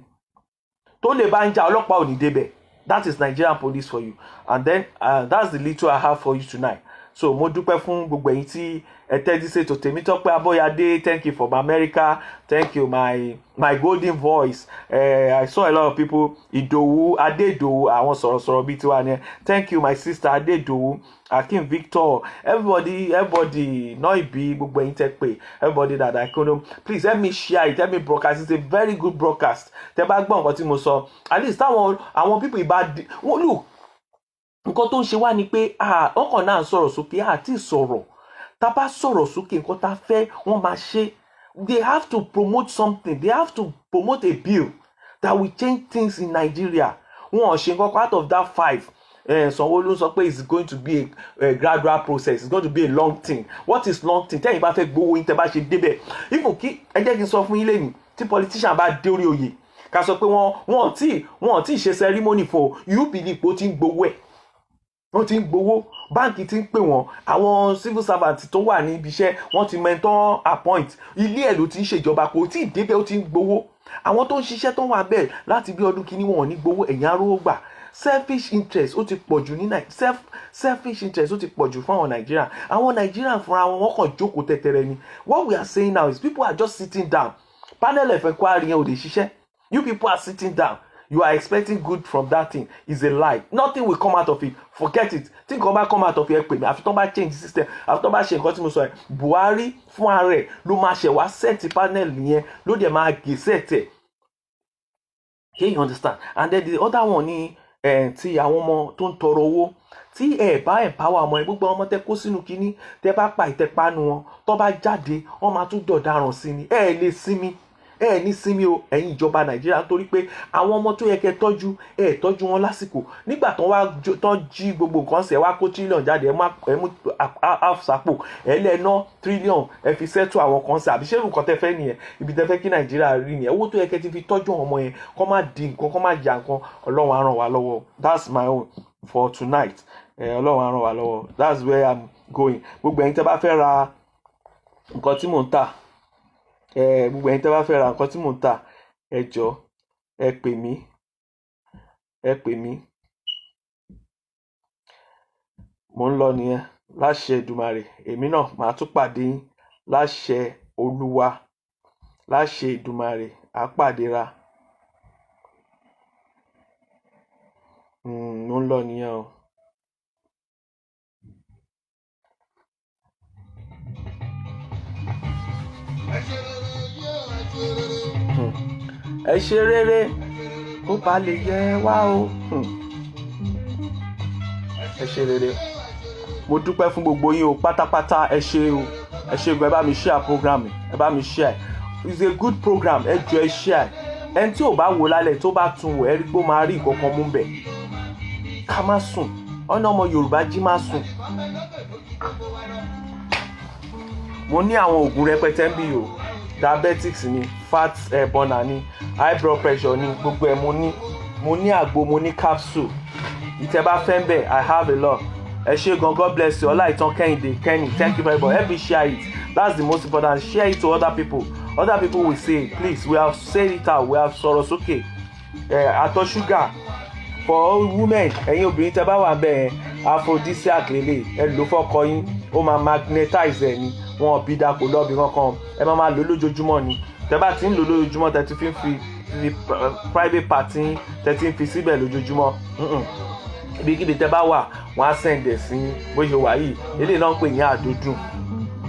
Tó lè bá ń jà, ọlọ́pàá ò ní débẹ̀. That is Nigerian police for you. And then that's the little I have for you tonight. So mo dúpẹ́ fún gbogbo ẹ̀yin tí ẹ tẹ́tí ṣètò Tèmítọ́pẹ́ Abọ́yadé. Thank you from America. Thank you my golden voice. I saw a lot of people. Ìdòwú Adédòwú àwọn sọ̀rọ̀sọ̀rọ̀ bíi tiwa ni. Thank you my sister Adédòwú. Akim Victor. Everybody Noibi gbogbo ẹ̀yin tẹ́ pé. Everybody that I couldn't. Please help me share it. Help me broadcast. It's a very good broadcast. Tẹ́ bá gbọ́ nǹkan tí mo sọ. At least àwọn people ìbá look. Nǹkan tó ń ṣe wá ni pé ọkàn náà sọ̀rọ̀ sókè àti sọ̀rọ̀ tá bá sọ̀rọ̀ sókè nǹkan tá fẹ́ wọ́n máa ṣe. They have to promote something. They have to promote a bill that will change things in Nigeria. Wọ́n ò ṣe nǹkan out of that 5. Sanwó-Olú sọ pé it's going to be a gradual process. It's going to be a long thing. What is long thing? Tẹ́yìn bá fẹ́ gbowó yín tẹ́ bá ṣe débẹ̀. Even kí ẹ jẹ́ kí n sọ fún yín lẹ́yìn tí politician bá dé orí oyè ká sọ pé wọ́n ò tí ì ṣe ceremony fún UPD pé ó ti ń gbowó ẹ̀. Wọ́n ti ń gbowó, báǹkì ti ń pè wọ́n, àwọn civil servant tó wà ní ibi iṣẹ́ wọ́n ti mentor appoint, ilé ẹ̀ ló ti ń ṣèjọba kò tí ì débẹ̀ ó ti ń gbowó. Àwọn tó ń ṣiṣẹ́ tó wà bẹ́ẹ̀ láti bí ọdún kìíní wọn ò ní gbowó ẹ̀yìn arówó gbà. Selfish interest ó ti pọ̀jù ní selfish interest ó ti pọ̀jù fún àwọn Nigerian. Àwọn Nigerian fúnra wọn kàn jókòó tẹ́tẹ́rẹ́ ni. What we are saying now is people are just sitting down. Panel of inquiry yẹn ò lè ṣiṣẹ́. You people are sitting down. You are expecting good from that thing. Is a lie. Nothing will come out of it. Forget it. Think about come out of here pè mí. Àfi tó bá change system. Àfi tó bá ṣe nǹkan tí mo sọ yẹn. Buhari fún ara rẹ̀ ló máa ṣe wá set panel yẹn ló dẹ̀ máa gè set ẹ̀. Can you understand? And then the other one ni ti àwọn ọmọ tó ń tọrọ owó tí ẹ bá empower ọmọ ẹ, gbogbo ọmọ tẹ kó sínú kínní tẹ bá pa ìtẹpánu wọn tó bá jáde wọn máa tún dọ̀daràn sí ni. ẹ lè sinmi, ẹ ní sinmi o ẹ̀yin ìjọba Nàìjíríà, nítorí pé àwọn ọmọ tó yẹ kẹ́ tọ́jú ẹ tọ́jú wọn lásìkò. Nígbà tán jí gbogbo nǹkan ṣe wá kó tírílíọ̀n jáde, ẹ mú half sápò, ẹ lẹ́ẹ̀ná tírílíọ̀n ẹ fi sẹ́tù àwọn kan ṣe, àbí ṣé nǹkan tẹ́ fẹ́ nìyẹn, ibi tẹ́ fẹ́ kí Nàìjíríà rí nìyẹn. Owó tó yẹ kẹ́ ti fi tọ́jú ọmọ yẹn kó má di nǹkan, kó má jà nǹkan. Ọlọ́run á ràn wá lọ́wọ́. That's my own for tonight. Ọlọ́run á ràn wá lọ́wọ́. That's where I'm going. Gbogbo ẹ̀yin tẹ́ bá fẹ́ ra nǹkan tí mò ń tà, gbogbo ẹ̀yin tẹ́ bá fẹ́ ra nǹkan tí mò ń tà, ẹ jọ̀ọ́ ẹ pè mí. Mò ń lọ nìyẹn láṣẹ Èdùmàrè. Èmi náà màá tún pàdé yín láṣẹ Olúwa, láṣẹ Èdùmàrè. Á pàdé ra. Mò ń lọ nìyẹn o. Ẹ ṣe rere kó bá lè yẹ wá o. Ẹ ṣe rere. Mo dúpẹ́ fún gbogbo yín o pátápátá. Ẹ ṣé o, ẹ ṣé gan. Ẹ bá mi share program, ẹ bá mi share. It's a good program. Ẹ jọ̀ọ́ ẹ share. Ẹni tí ò bá wò lálẹ́ tó bá tún wò ẹ rí pé ó máa rí ìkọ̀kan mú bẹ̀. Ká má sùn, ọ̀nà ọmọ Yorùbá jí má sùn. Mo ní àwọn oògùn rẹpẹtẹ ń bí o. Diabetics ni, fat burner ni, high blood pressure ni, gbogbo ẹ̀ mo ní àgbo, mo ní capsule. Ìtẹ́ bá fẹ́ ń bẹ̀, I have a lot. Ẹ ṣé gan, God bless you. Ọláìtàn Kẹ́hìndé, Kenny, thank you very much. Help me share it. That's the most important. Share it to other people. Other people will say, please, we have said it out. We have sọ̀rọ̀ sókè. Àtọ̀ ṣúgà for women, ẹ̀yin obìnrin tẹ́ bá wà bẹ́ẹ̀, aphrodisiac lélẹ̀, ẹ lò fọ́kọ yín, ó máa magnetize ẹ̀ ni. Wọn bí dáko lọ́bì kankan, ẹ máa lò lójoojúmọ́ ni. Tẹ́ bá ti ń lò lójoojúmọ́, tẹ́ ti fi private party, tẹ́ ti ń fi síbẹ̀ lójoojúmọ́. Ibikíbi tẹ́ bá wà, wọ́n á send ẹ̀ sí bó ṣe wà yìí. Eléyìí náà ń pè ní àdúdùn.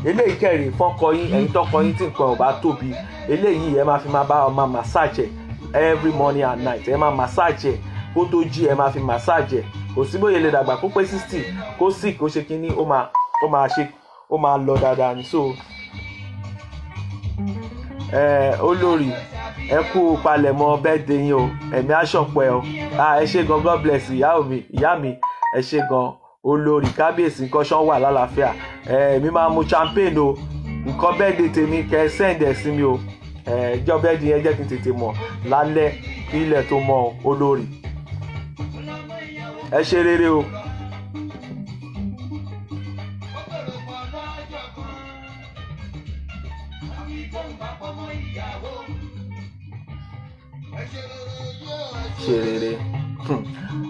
Eléyìí kẹrin fọ́kọ yín, ẹ̀yin tọ́kọ yín tí nǹkan ò bá tóbi. Eléyìí ẹ máa fi máa bá ọmọ massage every morning and night. Ẹ máa massage ẹ̀ kó tó jí, ẹ máa fi massage ẹ̀. Kò sí bóyá lè dàgbà kó pé 60 kó sick kó ṣe kínní, ó máa lọ dáadáa ni. So olórí ẹ kú palẹ̀mọ́ birthday yín o, ẹ̀mí àṣọpọ̀ ẹ o. Ẹ ṣé gan, God bless ìyá mi. Ẹ ṣé gan olórí kábíyèsí, nǹkan ṣán wà lálàáfíà. Èmi máa mu champagne o. Nǹkan birthday tèmi kẹ́ send ẹ̀ sí mi o. Ìjọ birthday yẹn jẹ́ kí n tètè mọ̀ lálẹ́ kí ilẹ̀ tó mọ́ olórí. Ẹ ṣe rere o. Ṣe rere.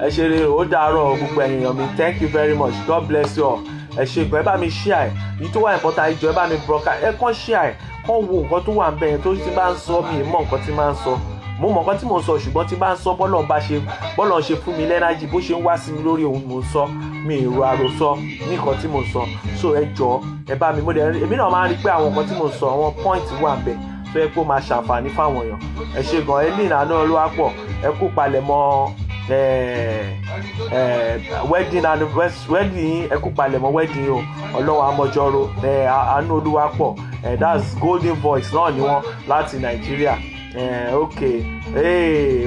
Ẹ ṣe rere. Ó dàárọ̀ gbogbo ènìyàn mi. Thank you very much. God bless you all. Ẹ ṣé gan. Ẹ bá mi share ẹ̀. Èyí tó wà important ìjọ ẹ bá mi broadcast. Ẹ kàn share ẹ̀. Kàn wo nǹkan tó wà ń bẹ̀ yẹn tó ti bá ń sọ mi mọ̀ nǹkan tí máa ń sọ. Mo mọ̀ nǹkan tí mò ń sọ, ṣùgbọ́n tí bá ń sọ bọ́lọ̀ ṣe fún mi lẹ́nájì bó ṣe ń wá sí mi lórí ohun mò ń sọ, mi ìrò àròsọ ní nǹkan tí mò ń sọ. So ẹ jọ̀ọ́ ẹ bá mi, èmi náà máa ń rí pé àwọn nǹkan tí mò ń sọ, àwọn point wà ń bẹ̀ tó yẹ kó máa ṣàǹfààní fáwọn èèyàn. Ẹ ṣé gan. Elina Olúwapọ̀, ẹ kú palẹ̀mọ́ wedding yín, ẹ kú palẹ̀mọ́ wedding o. Ọlọ́run amọ̀jọ́rò, Àánú Olúwapọ̀, that's golden voice náà ni wọ́n láti Nàìjíríà. Okay,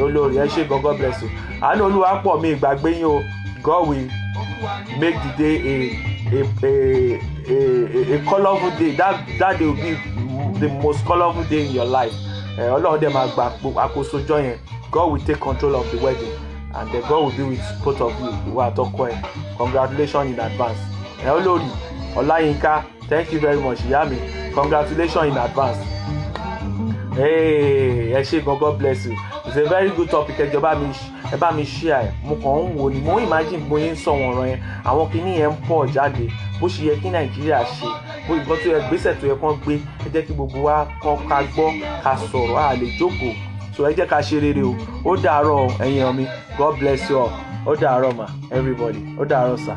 olórí ẹ ṣé gan, God bless you. Àánú Olúwapọ̀, mi ìgbàgbé yín o. God will make the day a colourful day. That day will be the most colourful day in your life. Ọlọ́run dẹ̀ máa gba àkóso ọjọ́ yẹn. God will take control of the wedding and God will be with both of you. Ìwà àtọkọ ẹ̀, congratulations in advance. Olórí Ọláyínká, thank you very much ìyá mi, congratulations in advance. Ẹ ṣé gan, God bless you. It's a very good topic. Ẹ bá mi share ẹ̀. Mo kàn ń wò ni, mo imagine bóyá ń sọ wọn ọ̀rọ̀ yẹn, àwọn kìíní yẹn ń pọ̀ jáde bó ṣe yẹ kí Nàìjíríà ṣe, bó nǹkan tó yẹ gbésẹ̀ tó yẹ kán gbé. Ẹ jẹ́ kí gbogbo wa ká gbọ́, ká sọ̀rọ̀, a lè jókòó. So ẹ jẹ́ ká ṣe rere o. Ó dàárọ̀ ẹ̀yin mi. God bless you all. Ó dàárọ̀ ma everybody. Ó dàárọ̀ sir.